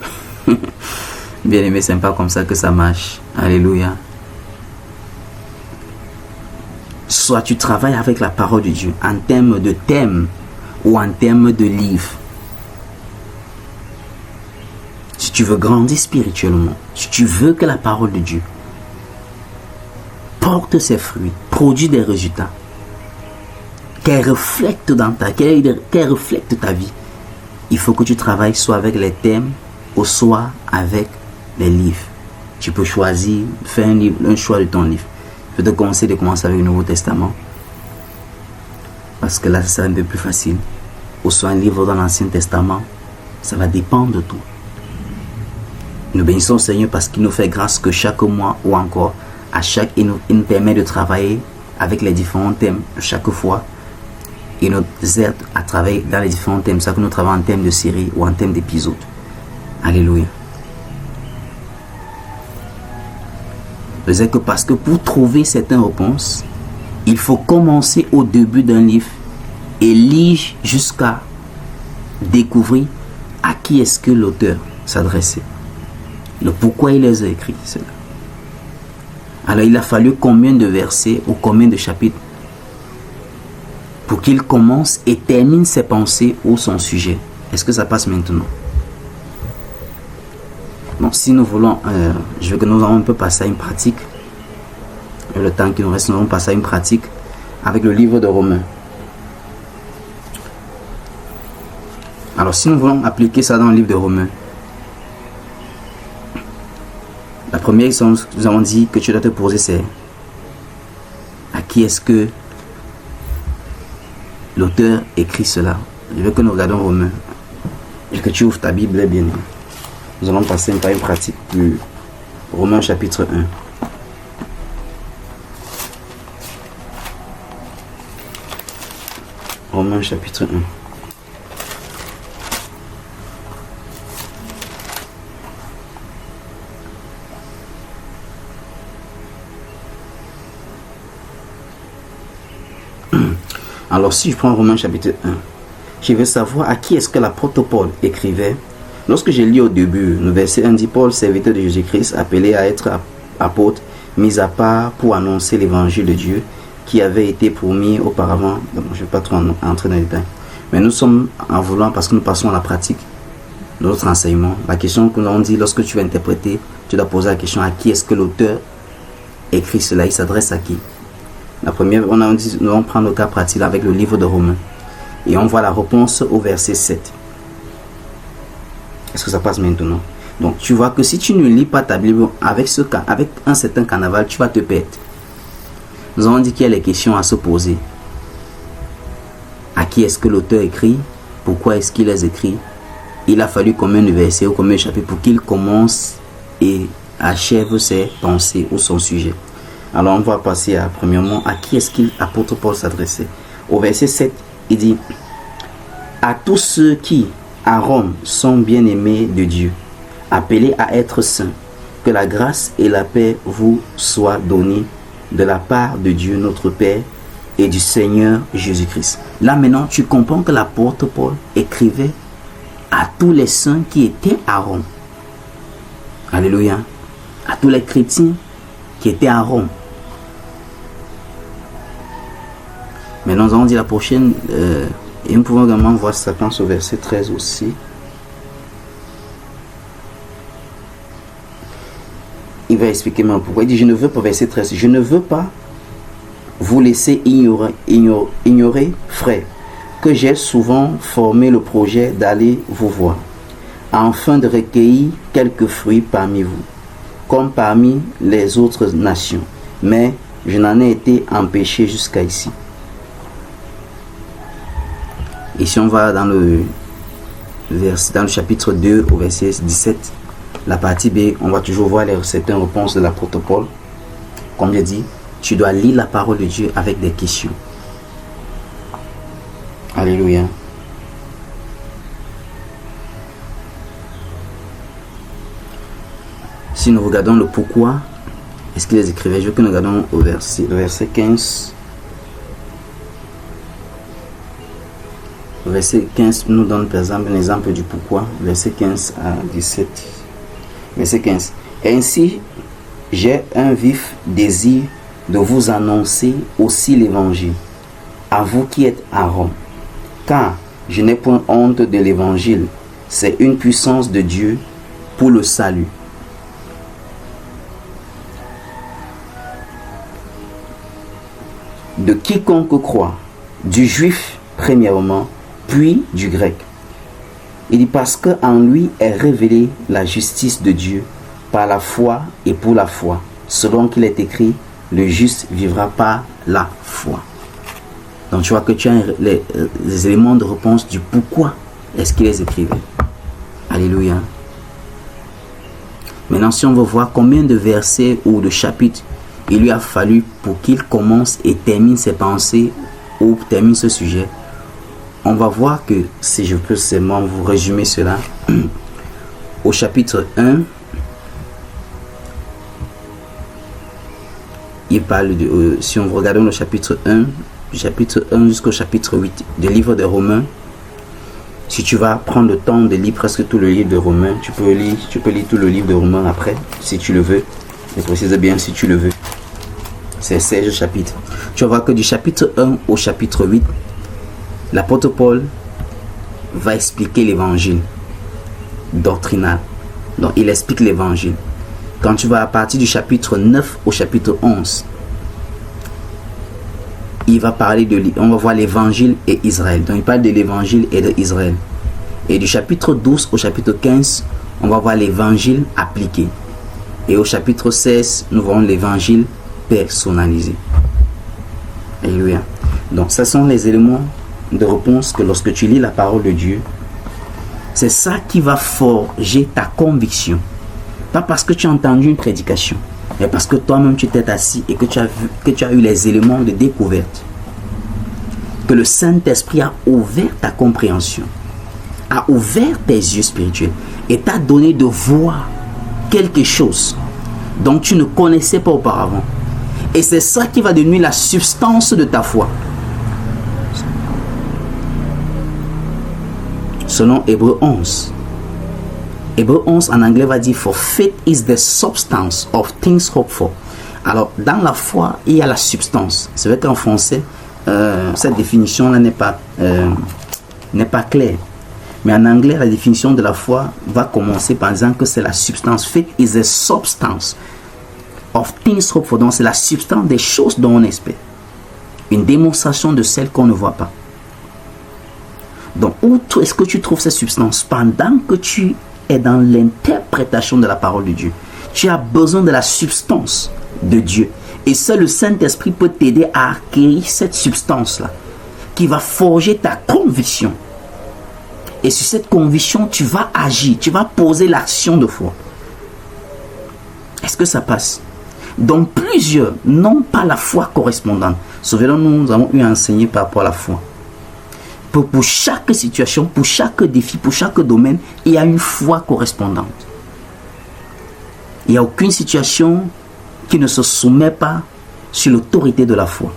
Bien aimé, c'est pas comme ça que ça marche. Alléluia. Soit tu travailles avec la parole de Dieu en termes de thème ou en termes de livre. Si tu veux grandir spirituellement, si tu veux que la parole de Dieu porte ses fruits, produit des résultats, qu'elle reflète qu'elle reflète ta vie, il faut que tu travailles soit avec les thèmes ou soit avec les livres. Tu peux choisir, faire un choix de ton livre. Je te conseille de commencer avec le Nouveau Testament, parce que là, ça sera un peu plus facile. Ou soit un livre dans l'Ancien Testament, ça va dépendre de tout. Nous bénissons le Seigneur parce qu'il nous fait grâce que chaque mois ou encore, il nous permet de travailler avec les différents thèmes chaque fois. Il nous aide à travailler dans les différents thèmes. C'est ça que nous travaillons en thème de série ou en thème d'épisode. Alléluia. Je disais que parce que pour trouver certaines réponses, il faut commencer au début d'un livre et lire jusqu'à découvrir à qui est-ce que l'auteur s'adressait. Le pourquoi il les a écrits, cela. Alors il a fallu combien de versets ou combien de chapitres pour qu'il commence et termine ses pensées ou son sujet. Est-ce que ça passe maintenant? Donc si nous voulons, je veux que nous allons un peu passer à une pratique. Le temps qui nous reste, nous allons passer à une pratique avec le livre de Romains. Alors si nous voulons appliquer ça dans le livre de Romains, la première question que nous avons dit que tu dois te poser, c'est à qui est-ce que l'auteur écrit cela Je veux que nous regardions Romains. Et que tu ouvres ta Bible bien. Nous allons passer par une pratique plus. Romains chapitre 1. Romains chapitre 1. Alors si je prends Romains chapitre 1, je veux savoir à qui est-ce que l'apôtre Paul écrivait. Lorsque j'ai lu au début, le verset 1 dit: Paul, serviteur de Jésus-Christ, appelé à être apôtre, mis à part pour annoncer l'évangile de Dieu qui avait été promis auparavant. Je ne vais pas trop entrer dans les détails. Mais nous sommes en voulant, parce que nous passons à la pratique de notre enseignement. La question que nous avons dit, lorsque tu vas interpréter, tu dois poser la question: à qui est-ce que l'auteur écrit cela? Il s'adresse à qui? La première, on a dit, nous allons prendre le cas pratique avec le livre de Romains. Et on voit la réponse au verset 7. Est-ce que ça passe maintenant? Donc tu vois que si tu ne lis pas ta Bible avec un certain carnaval, tu vas te perdre. Nous avons dit qu'il y a les questions à se poser. À qui est-ce que l'auteur écrit? Pourquoi est-ce qu'il les écrit? Il a fallu combien de versets ou combien de chapitres pour qu'il commence et achève ses pensées ou son sujet? Alors on va passer à, premièrement, à qui est-ce qu'il, apôtre Paul, s'adressait? Au verset 7, il dit: à tous ceux qui, à Rome, sont bien-aimés de Dieu, appelés à être saints, que la grâce et la paix vous soient données de la part de Dieu notre Père et du Seigneur Jésus-Christ. Là maintenant, tu comprends que l'apôtre Paul écrivait à tous les saints qui étaient à Rome. Alléluia. À tous les chrétiens qui étaient à Rome. Maintenant, nous allons dire la prochaine, et nous pouvons également voir Satan au verset 13 aussi. Il va expliquer maintenant pourquoi. Il dit: je ne veux pas, verset 13, je ne veux pas vous laisser ignorer, frère, que j'ai souvent formé le projet d'aller vous voir, afin de recueillir quelques fruits parmi vous, comme parmi les autres nations. Mais je n'en ai été empêché jusqu'à ici. Et si on va dans le chapitre 2 au verset 17, la partie B, on va toujours voir certaines réponses de l'apôtre Paul. Comme je dis, tu dois lire la parole de Dieu avec des questions. Alléluia. Si nous regardons le pourquoi, est-ce qu'il les écrivait? Je veux que nous regardons le verset 15. Le verset 15 nous donne par exemple un exemple du pourquoi. Verset 15 à 17. Verset 15. Ainsi, j'ai un vif désir de vous annoncer aussi l'évangile, à vous qui êtes à Rome. Car je n'ai point honte de l'évangile. C'est une puissance de Dieu pour le salut. De quiconque croit, du juif premièrement, puis du grec. Il dit: parce qu'en lui est révélée la justice de Dieu par la foi et pour la foi, selon qu'il est écrit: le juste vivra par la foi. Donc tu vois que tu as les éléments de réponse du pourquoi est-ce qu'il les écrivait. Alléluia. Maintenant, si on veut voir combien de versets ou de chapitres il lui a fallu pour qu'il commence et termine ses pensées ou termine ce sujet, on va voir que, si je peux seulement vous résumer cela, au chapitre 1, il parle de, si on regarde le chapitre 1, du chapitre 1 jusqu'au chapitre 8 du livre de Romains. Si tu vas prendre le temps de lire presque tout le livre de Romains, tu peux lire tout le livre de Romains après, si tu le veux. Je précise bien si tu le veux. C'est 16 chapitres. Tu vas voir que du chapitre 1 au chapitre 8, l'apôtre Paul va expliquer l'évangile doctrinal. Donc il explique l'évangile. Quand tu vas à partir du chapitre 9 au chapitre 11, il va parler on va voir l'évangile et Israël. Donc il parle de l'évangile et d'Israël. Et du chapitre 12 au chapitre 15, on va voir l'évangile appliqué. Et au chapitre 16, nous verrons l'évangile personnalisé. Alléluia. Donc ce sont les éléments de réponse que lorsque tu lis la parole de Dieu, c'est ça qui va forger ta conviction. Pas parce que tu as entendu une prédication, mais parce que toi-même tu t'es assis et que tu as eu les éléments de découverte. Que le Saint-Esprit a ouvert ta compréhension, a ouvert tes yeux spirituels et t'a donné de voir quelque chose dont tu ne connaissais pas auparavant. Et c'est ça qui va devenir la substance de ta foi. Selon Hébreux 11. Hébreux 11 en anglais va dire for faith is the substance of things hoped for. Alors dans la foi il y a la substance. C'est vrai qu'en français cette définition là n'est pas claire. Mais en anglais la définition de la foi va commencer par disant que c'est la substance. Faith is the substance of things hoped for. Donc c'est la substance des choses dont on espère. Une démonstration de celles qu'on ne voit pas. Donc, où est-ce que tu trouves cette substance? Pendant que tu es dans l'interprétation de la parole de Dieu, tu as besoin de la substance de Dieu. Et seul le Saint-Esprit peut t'aider à acquérir cette substance-là, qui va forger ta conviction. Et sur cette conviction, tu vas agir, tu vas poser l'action de foi. Est-ce que ça passe? Donc, plusieurs n'ont pas la foi correspondante. Souvenons-nous, nous avons eu à enseigner par rapport à la foi. Pour chaque situation, pour chaque défi, pour chaque domaine, il y a une foi correspondante. Il n'y a aucune situation qui ne se soumet pas sur l'autorité de la foi.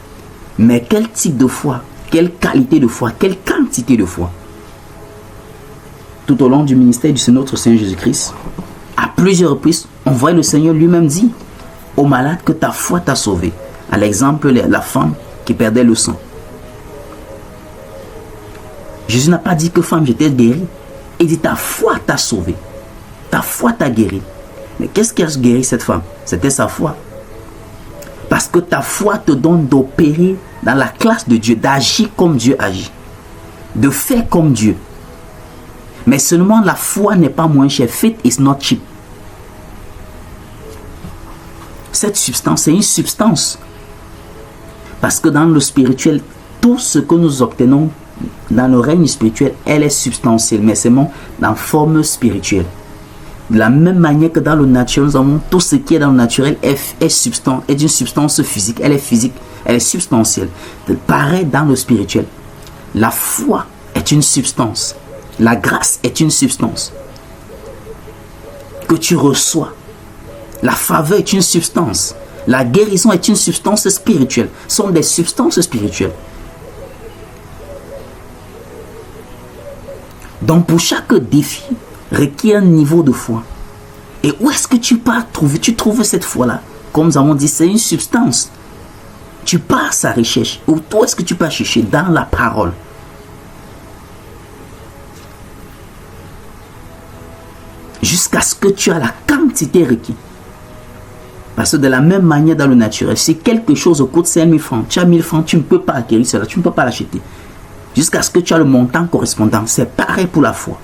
Mais quel type de foi, quelle qualité de foi, quelle quantité de foi? Tout au long du ministère de notre Seigneur Jésus-Christ, à plusieurs reprises, on voit le Seigneur lui-même dire aux malades que ta foi t'a sauvé. À l'exemple, la femme qui perdait le sang. Jésus n'a pas dit que femme, j'étais guérie. Il dit ta foi t'a sauvé. Ta foi t'a guéri. Mais qu'est-ce qui a guéri cette femme? C'était sa foi. Parce que ta foi te donne d'opérer dans la classe de Dieu, d'agir comme Dieu agit, de faire comme Dieu. Mais seulement la foi n'est pas moins chère. Faith is not cheap. Cette substance, c'est une substance. Parce que dans le spirituel, tout ce que nous obtenons dans le règne spirituel, elle est substantielle, mais seulement dans forme spirituelle. De la même manière que dans le naturel, nous avons tout ce qui est dans le naturel est une substance physique, elle est physique, elle est substantielle. Pareil dans le spirituel. La foi est une substance. La grâce est une substance que tu reçois. La faveur est une substance. La guérison est une substance spirituelle. Ce sont des substances spirituelles. Donc pour chaque défi requiert un niveau de foi. Et où est-ce que tu pars trouver? Tu trouves cette foi-là. Comme nous avons dit, c'est une substance. Tu pars à sa recherche. Où est-ce que tu pars chercher? Dans la parole. Jusqu'à ce que tu as la quantité requise. Parce que de la même manière dans le naturel, si quelque chose coûte 5 000 francs, tu as 1000 francs, tu ne peux pas acquérir cela, tu ne peux pas l'acheter. Jusqu'à ce que tu as le montant correspondant. C'est pareil pour la foi.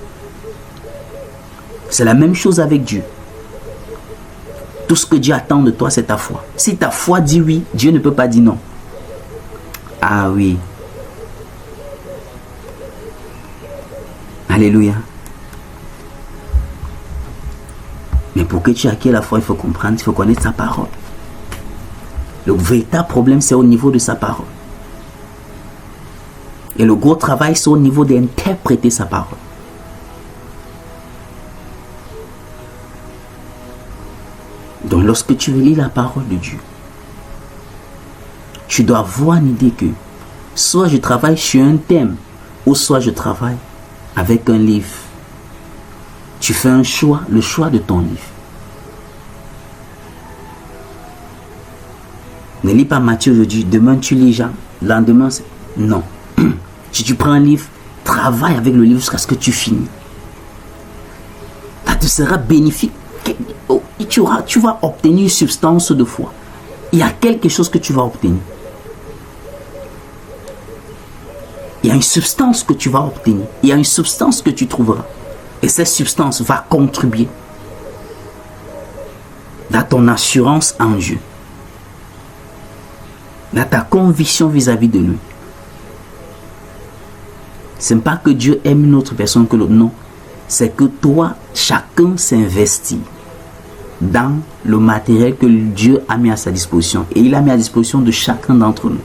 C'est la même chose avec Dieu. Tout ce que Dieu attend de toi, c'est ta foi. Si ta foi dit oui, Dieu ne peut pas dire non. Ah oui. Alléluia. Mais pour que tu acquières la foi, il faut comprendre, il faut connaître sa parole. Le véritable problème, c'est au niveau de sa parole. Et le gros travail, c'est au niveau d'interpréter sa parole. Donc, lorsque tu lis la parole de Dieu, tu dois avoir une idée que soit je travaille sur un thème, ou soit je travaille avec un livre. Tu fais un choix, le choix de ton livre. Ne lis pas Matthieu aujourd'hui, demain tu lis Jean, lendemain c'est... Non. Si tu prends un livre, travaille avec le livre jusqu'à ce que tu finis. Ça te sera bénéfique. Tu vas obtenir une substance de foi. Il y a quelque chose que tu vas obtenir. Il y a une substance que tu vas obtenir. Il y a une substance que tu trouveras. Et cette substance va contribuer dans ton assurance en Dieu. Dans ta conviction vis-à-vis de lui. C'est pas que Dieu aime une autre personne que l'autre, non. C'est que toi, chacun s'investit dans le matériel que Dieu a mis à sa disposition. Et il a mis à disposition de chacun d'entre nous.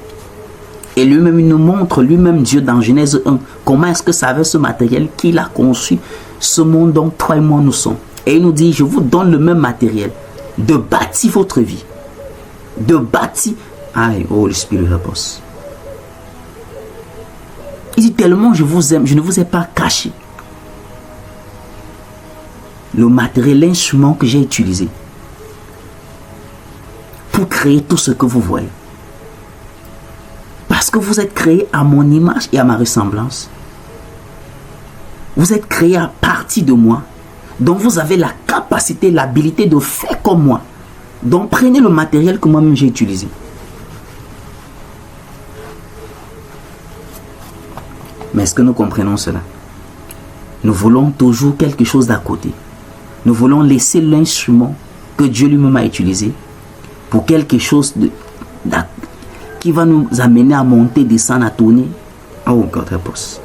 Et lui-même, il nous montre, lui-même Dieu dans Genèse 1, comment est-ce que c'est avec ce matériel qu'il a conçu ce monde dont toi et moi nous sommes. Et il nous dit, je vous donne le même matériel de bâtir votre vie. De bâtir... Aïe, oh, le Spirit help us. Il dit tellement je vous aime, je ne vous ai pas caché le matériel, l'instrument que j'ai utilisé pour créer tout ce que vous voyez. Parce que vous êtes créés à mon image et à ma ressemblance. Vous êtes créés à partir de moi. Donc vous avez la capacité, l'habilité de faire comme moi. Donc prenez le matériel que moi-même j'ai utilisé. Mais est-ce que nous comprenons cela? Nous voulons toujours quelque chose d'à côté. Nous voulons laisser l'instrument que Dieu lui-même a utilisé pour quelque chose qui va nous amener à monter, descendre, à tourner. Oh God, help us.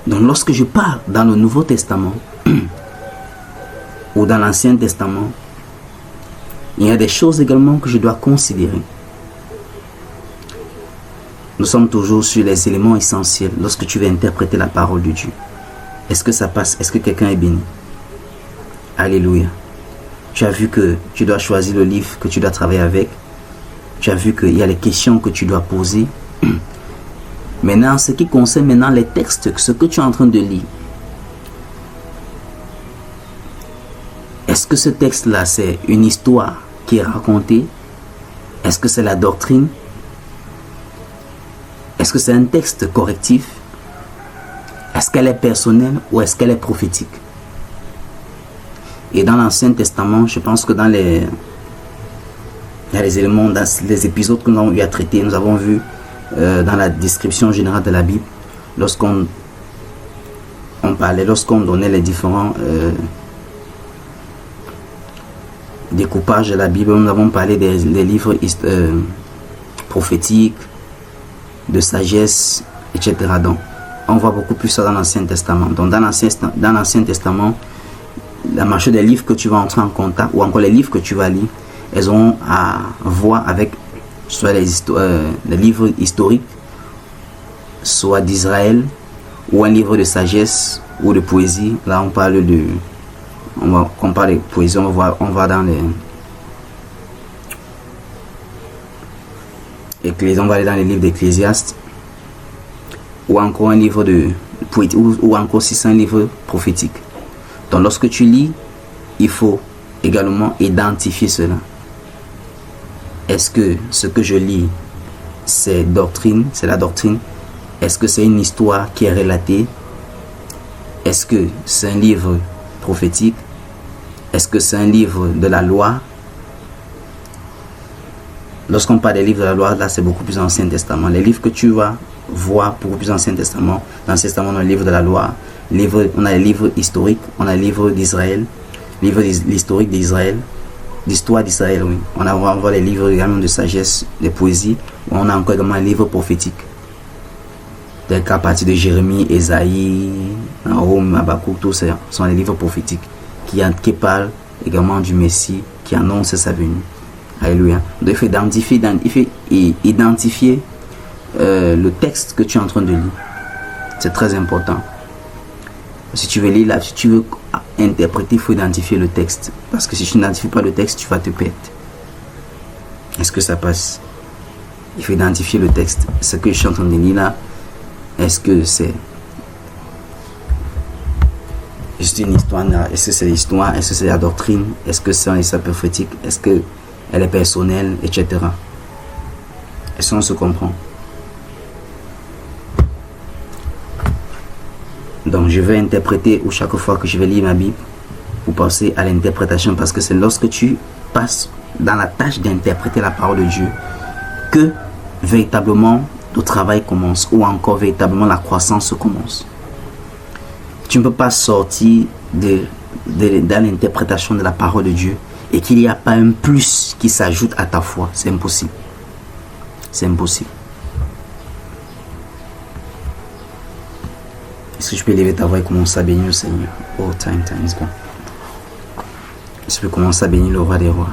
Donc lorsque je pars dans le Nouveau Testament ou dans l'Ancien Testament, il y a des choses également que je dois considérer. Nous sommes toujours sur les éléments essentiels lorsque tu veux interpréter la parole de Dieu. Est-ce que ça passe? Est-ce que quelqu'un est béni? Alléluia. Tu as vu que tu dois choisir le livre que tu dois travailler avec. Tu as vu qu'il y a les questions que tu dois poser. Maintenant, ce qui concerne maintenant les textes, ce que tu es en train de lire. Est-ce que ce texte-là, c'est une histoire qui est racontée? Est-ce que c'est la doctrine? Est-ce que c'est un texte correctif? Est-ce qu'elle est personnelle ou est-ce qu'elle est prophétique? Et dans l'Ancien Testament, je pense que il y a les éléments, dans les épisodes que nous avons eu à traiter, nous avons vu dans la description générale de la Bible, lorsqu'on parlait, lorsqu'on donnait les différents découpages de la Bible, nous avons parlé des livres prophétiques, de sagesse, etc. Donc, on voit beaucoup plus ça dans l'Ancien Testament. Donc, dans l'Ancien Testament, la marche des livres que tu vas entrer en contact, ou encore les livres que tu vas lire, elles ont à voir avec soit les livres historiques, soit d'Israël, ou un livre de sagesse, ou de poésie. Là, on parle de... Quand on parle de poésie, on va dans les... On va aller dans les livres d'Ecclésiaste, ou encore un livre de poétique, ou encore si c'est un livre prophétique. Donc lorsque tu lis, il faut également identifier cela. Est-ce que ce que je lis, c'est doctrine, c'est la doctrine? Est-ce que c'est une histoire qui est relatée? Est-ce que c'est un livre prophétique? Est-ce que c'est un livre de la loi? Lorsqu'on parle des livres de la loi, là c'est beaucoup plus Ancien Testament. Les livres que tu vas voir beaucoup plus Ancien Testament. Dans l'Ancien Testament, on a le livre de la loi, on a les livres historiques, on a le livre d'Israël, l'historique d'Israël, l'histoire d'Israël, oui. On voit les livres également de sagesse, de poésie, on a encore également un livre prophétique. Tel qu'à partir de Jérémie, Ésaïe, Nahum, Habakkuk, tous ces sont les livres prophétiques qui parlent également du Messie, qui annonce sa venue. Alléluia. Donc il faut identifier le texte que tu es en train de lire. C'est très important. Si tu veux lire là, si tu veux interpréter, il faut identifier le texte. Parce que si tu n'identifies pas le texte, tu vas te perdre. Est-ce que ça passe? Il faut identifier le texte. Ce que je suis en train de lire là, est-ce que c'est juste une histoire? Est-ce que c'est l'histoire? Est-ce que c'est la doctrine? Est-ce que c'est un histoire prophétique? Est-ce que elle est personnelle, etc. Est-ce qu'on se comprend? Donc je vais interpréter, ou chaque fois que je vais lire ma Bible, pour passer à l'interprétation, parce que c'est lorsque tu passes dans la tâche d'interpréter la parole de Dieu que véritablement le travail commence, ou encore véritablement la croissance commence. Tu ne peux pas sortir dans l'interprétation de la parole de Dieu et qu'il n'y a pas un plus qui s'ajoute à ta foi. C'est impossible. C'est impossible. Est-ce que je peux élever ta voix et commencer à bénir le Seigneur? Oh, time is gone. Est-ce que je peux commencer à bénir le roi des rois?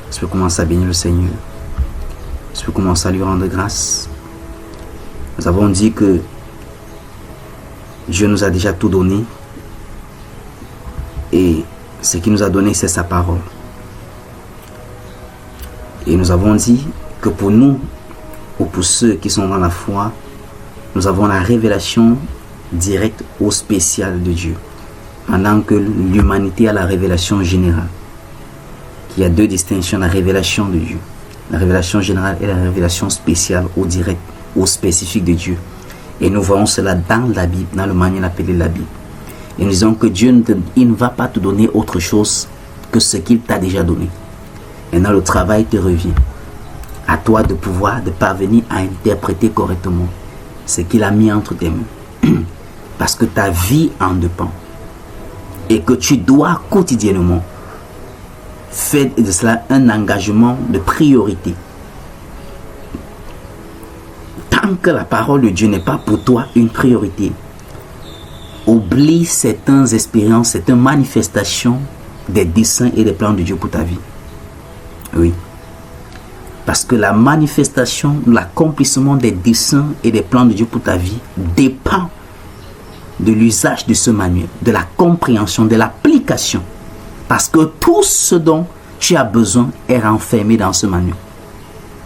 Est-ce que je peux commencer à bénir le Seigneur? Est-ce que je peux commencer à lui rendre grâce? Nous avons dit que Dieu nous a déjà tout donné. Et ce qu'il nous a donné, c'est sa parole. Et nous avons dit que pour nous, ou pour ceux qui sont dans la foi, nous avons la révélation directe ou spéciale de Dieu. Pendant que l'humanité a la révélation générale. Il y a deux distinctions, la révélation de Dieu. La révélation générale et la révélation spéciale ou directe ou spécifique de Dieu. Et nous voyons cela dans la Bible, dans le manuel appelé la Bible. Et nous disons que Dieu il ne va pas te donner autre chose que ce qu'il t'a déjà donné. Maintenant, le travail te revient. À toi de pouvoir, de parvenir à interpréter correctement ce qu'il a mis entre tes mains. Parce que ta vie en dépend. Et que tu dois quotidiennement faire de cela un engagement de priorité. Tant que la parole de Dieu n'est pas pour toi une priorité, oublie certaines expériences, certaines manifestations des desseins et des plans de Dieu pour ta vie. Oui. Parce que la manifestation, l'accomplissement des desseins et des plans de Dieu pour ta vie dépend de l'usage de ce manuel, de la compréhension, de l'application. Parce que tout ce dont tu as besoin est renfermé dans ce manuel.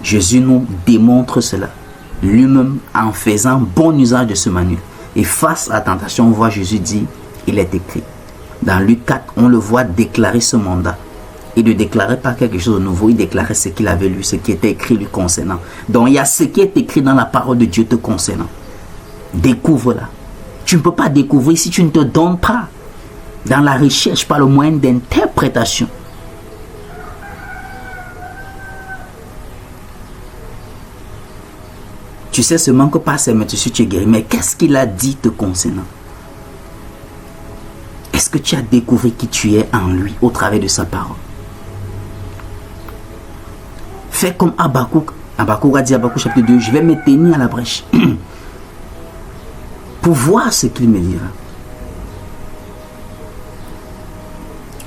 Jésus nous démontre cela lui-même en faisant bon usage de ce manuel. Et face à la tentation, on voit Jésus dire, il est écrit. Dans Luc 4, on le voit déclarer ce mandat. Il ne déclarait pas quelque chose de nouveau, il déclarait ce qu'il avait lu, ce qui était écrit lui concernant. Donc il y a ce qui est écrit dans la parole de Dieu te concernant. Découvre-la. Tu ne peux pas découvrir si tu ne te donnes pas dans la recherche par le moyen d'interprétation. Tu sais seulement que par ses mains tu es guéri. Mais qu'est-ce qu'il a dit te concernant? Est-ce que tu as découvert qui tu es en lui au travers de sa parole? Fais comme Habakkuk. Habakkuk a dit, Habakkuk chapitre 2, je vais me tenir à la brèche pour voir ce qu'il me dira.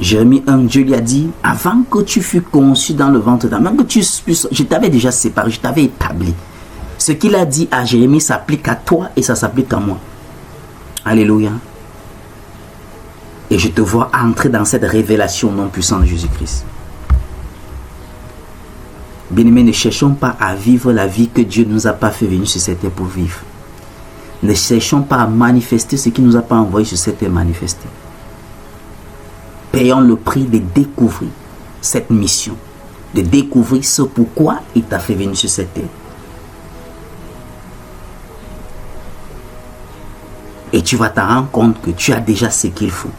Jérémie 1, Dieu lui a dit, avant que tu fus conçu dans le ventre de ta mère, que tu puisses, je t'avais déjà séparé, je t'avais établi. Ce qu'il a dit à Jérémie s'applique à toi et ça s'applique à moi. Alléluia. Et je te vois entrer dans cette révélation non puissante de Jésus-Christ. Bien-aimés, ne cherchons pas à vivre la vie que Dieu ne nous a pas fait venir sur cette terre pour vivre. Ne cherchons pas à manifester ce qu'il ne nous a pas envoyé sur cette terre manifester. Payons le prix de découvrir cette mission, de découvrir ce pourquoi il t'a fait venir sur cette terre. Et tu vas te rendre compte que tu as déjà ce qu'il faut.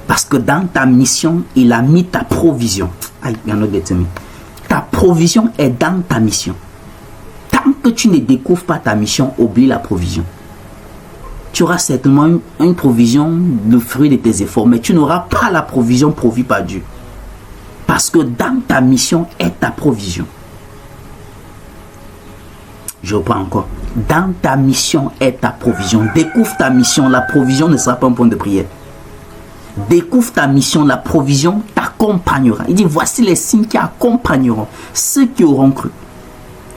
Parce que dans ta mission, il a mis ta provision. Aïe, il y en a d'autres. Ta provision est dans ta mission. Tant que tu ne découvres pas ta mission, oublie la provision. Tu auras certainement une provision de fruit de tes efforts, mais tu n'auras pas la provision provue par Dieu. Parce que dans ta mission est ta provision. Je reprends encore. Dans ta mission est ta provision. Découvre ta mission, la provision ne sera pas un point de prière. Découvre ta mission, la provision t'accompagnera. Il dit, voici les signes qui accompagneront ceux qui auront cru.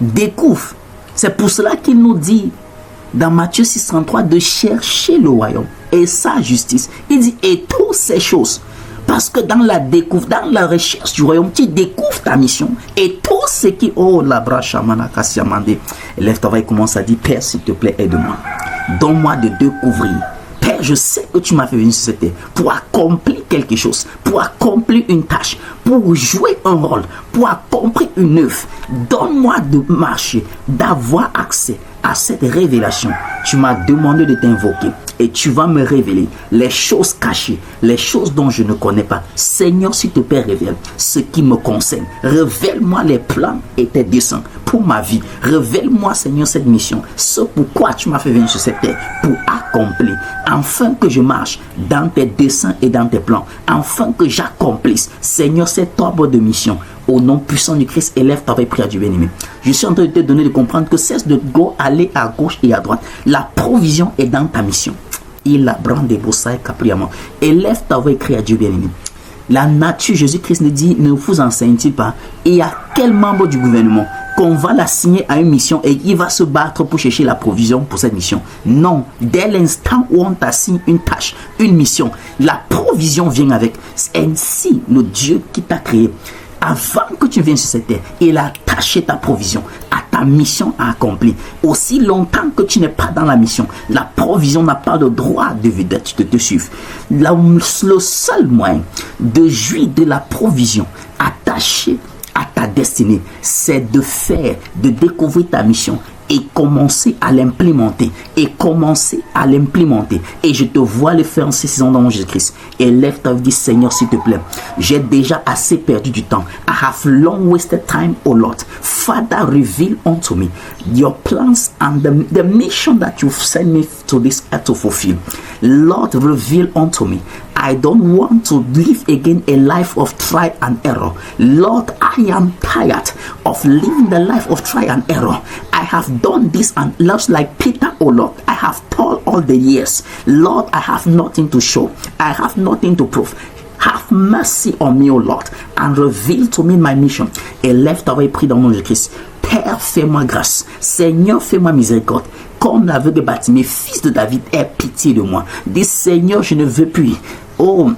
Découvre. C'est pour cela qu'il nous dit dans Matthieu 6,33 de chercher le royaume et sa justice. Il dit, et toutes ces choses. Parce que dans la découverte, dans la recherche du royaume, tu découvres ta mission. Et tout ce qui... Oh, la brache, lève ta voix et commence à dire, Père, s'il te plaît, aide-moi. Donne-moi de découvrir. Père, je sais que tu m'as fait venir sur cette terre pour accomplir quelque chose, pour accomplir une tâche, pour jouer un rôle, pour accomplir une œuvre. Donne-moi de marcher, d'avoir accès, à cette révélation, tu m'as demandé de t'invoquer et tu vas me révéler les choses cachées, les choses dont je ne connais pas. Seigneur, s'il te plaît, révèle ce qui me concerne. Révèle-moi les plans et tes desseins pour ma vie. Révèle-moi, Seigneur, cette mission, ce pourquoi tu m'as fait venir sur cette terre, pour accomplir, afin que je marche dans tes desseins et dans tes plans, afin que j'accomplisse, Seigneur, cette ordre de mission. Au nom puissant du Christ, élève ta prière du bien-aimé. Je suis en train de te donner de comprendre que cesse de aller à gauche et à droite. La provision est dans ta mission. Il a brandé Bossai Capriamant. Élève ta voix et crie à Dieu bien-aimé. La nature, Jésus-Christ nous dit, ne vous enseigne-t-il pas? Et à quel membre du gouvernement qu'on va l'assigner à une mission et il va se battre pour chercher la provision pour cette mission? Non, dès l'instant où on t'assigne une tâche, une mission, la provision vient avec. Ainsi, le Dieu qui t'a créé, avant que tu viennes sur cette terre, il a attaché ta provision à ta mission à accomplir. Aussi longtemps que tu n'es pas dans la mission, la provision n'a pas de droit de te suivre. Le seul moyen de jouir de la provision attachée à ta destinée, c'est de découvrir ta mission et commencer à l'implémenter. Et je te vois le faire en ces saisons dans Jésus-Christ. Et lève ta vie, dis Seigneur, s'il te plaît, j'ai déjà assez perdu du temps. I have long wasted time, oh Lord. Father, reveal unto me your plans and the mission that you've sent me to this earth to fulfill. Lord, reveal unto me. I don't want to live again a life of try and error. Lord, I am tired of living the life of try and error. I have done this and lost like Peter, oh Lord. I have told all the years. Lord, I have nothing to show. I have nothing to prove. Have mercy on me, oh Lord, and reveal to me my mission. Et lève ta voix et prie dans le nom de Christ. Père, fais-moi grâce. Seigneur, fais-moi miséricorde. Comme l'aveugle Bartimée, fils de David, aie pitié de moi. Dis Seigneur, je ne veux plus. Oh,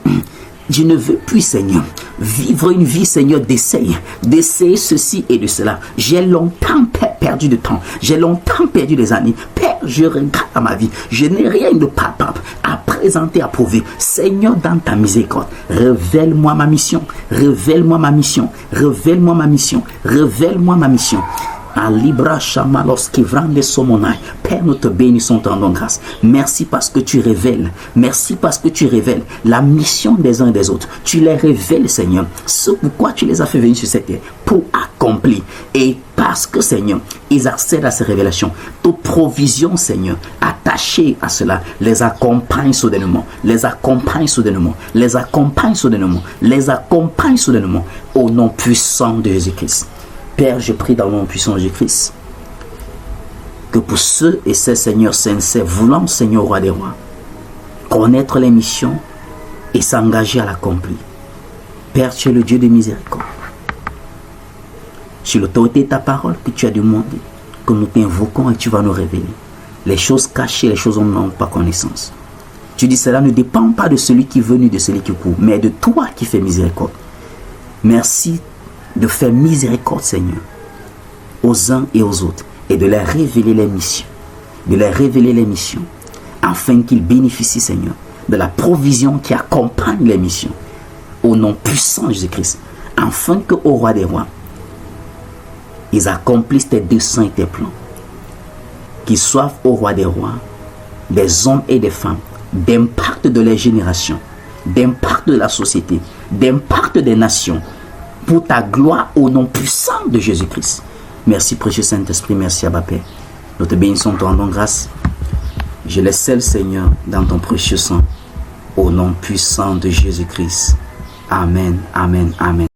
je ne veux plus, Seigneur, vivre une vie, Seigneur, d'essayer ceci et de cela. J'ai longtemps perdu de temps. J'ai longtemps perdu des années. Père, je regarde à ma vie. Je n'ai rien de palpable à présenter, à prouver. Seigneur, dans ta miséricorde, révèle-moi ma mission. Révèle-moi ma mission. Révèle-moi ma mission. Révèle-moi ma mission. Père, nous te bénissons, te rendons grâce. Merci parce que tu révèles. Merci parce que tu révèles la mission des uns et des autres. Tu les révèles, Seigneur. Ce pourquoi tu les as fait venir sur cette terre, pour accomplir. Et parce que, Seigneur, ils accèdent à ces révélations. Toute provision, Seigneur, attachée à cela, les accompagne soudainement. Les accompagne soudainement. Les accompagne soudainement. Les accompagne soudainement. Au nom puissant de Jésus-Christ. Père, je prie dans le nom puissant de Jésus-Christ que pour ceux et ces seigneurs sincères, voulant, Seigneur, roi des rois, connaître les missions et s'engager à l'accomplir. Père, tu es le Dieu de miséricorde. Sur l'autorité de ta parole que tu as demandé, que nous t'invoquons et tu vas nous révéler les choses cachées, les choses dont nous n'avons pas connaissance. Tu dis cela ne dépend pas de celui qui est venu, de celui qui court, mais de toi qui fais miséricorde. Merci de faire miséricorde, Seigneur, aux uns et aux autres, et de leur révéler les missions, afin qu'ils bénéficient, Seigneur, de la provision qui accompagne les missions, au nom puissant de Jésus-Christ, afin que, au roi des rois, ils accomplissent tes desseins et tes plans, qu'ils soient, au roi des rois, des hommes et des femmes, d'impact de les générations, d'impact de la société, d'impact des nations, pour ta gloire au nom puissant de Jésus-Christ. Merci précieux Saint-Esprit, merci Abba Père. Nous te bénissons, te rendons grâce. Je les scelle, Seigneur, dans ton précieux sang, au nom puissant de Jésus-Christ. Amen, amen, amen.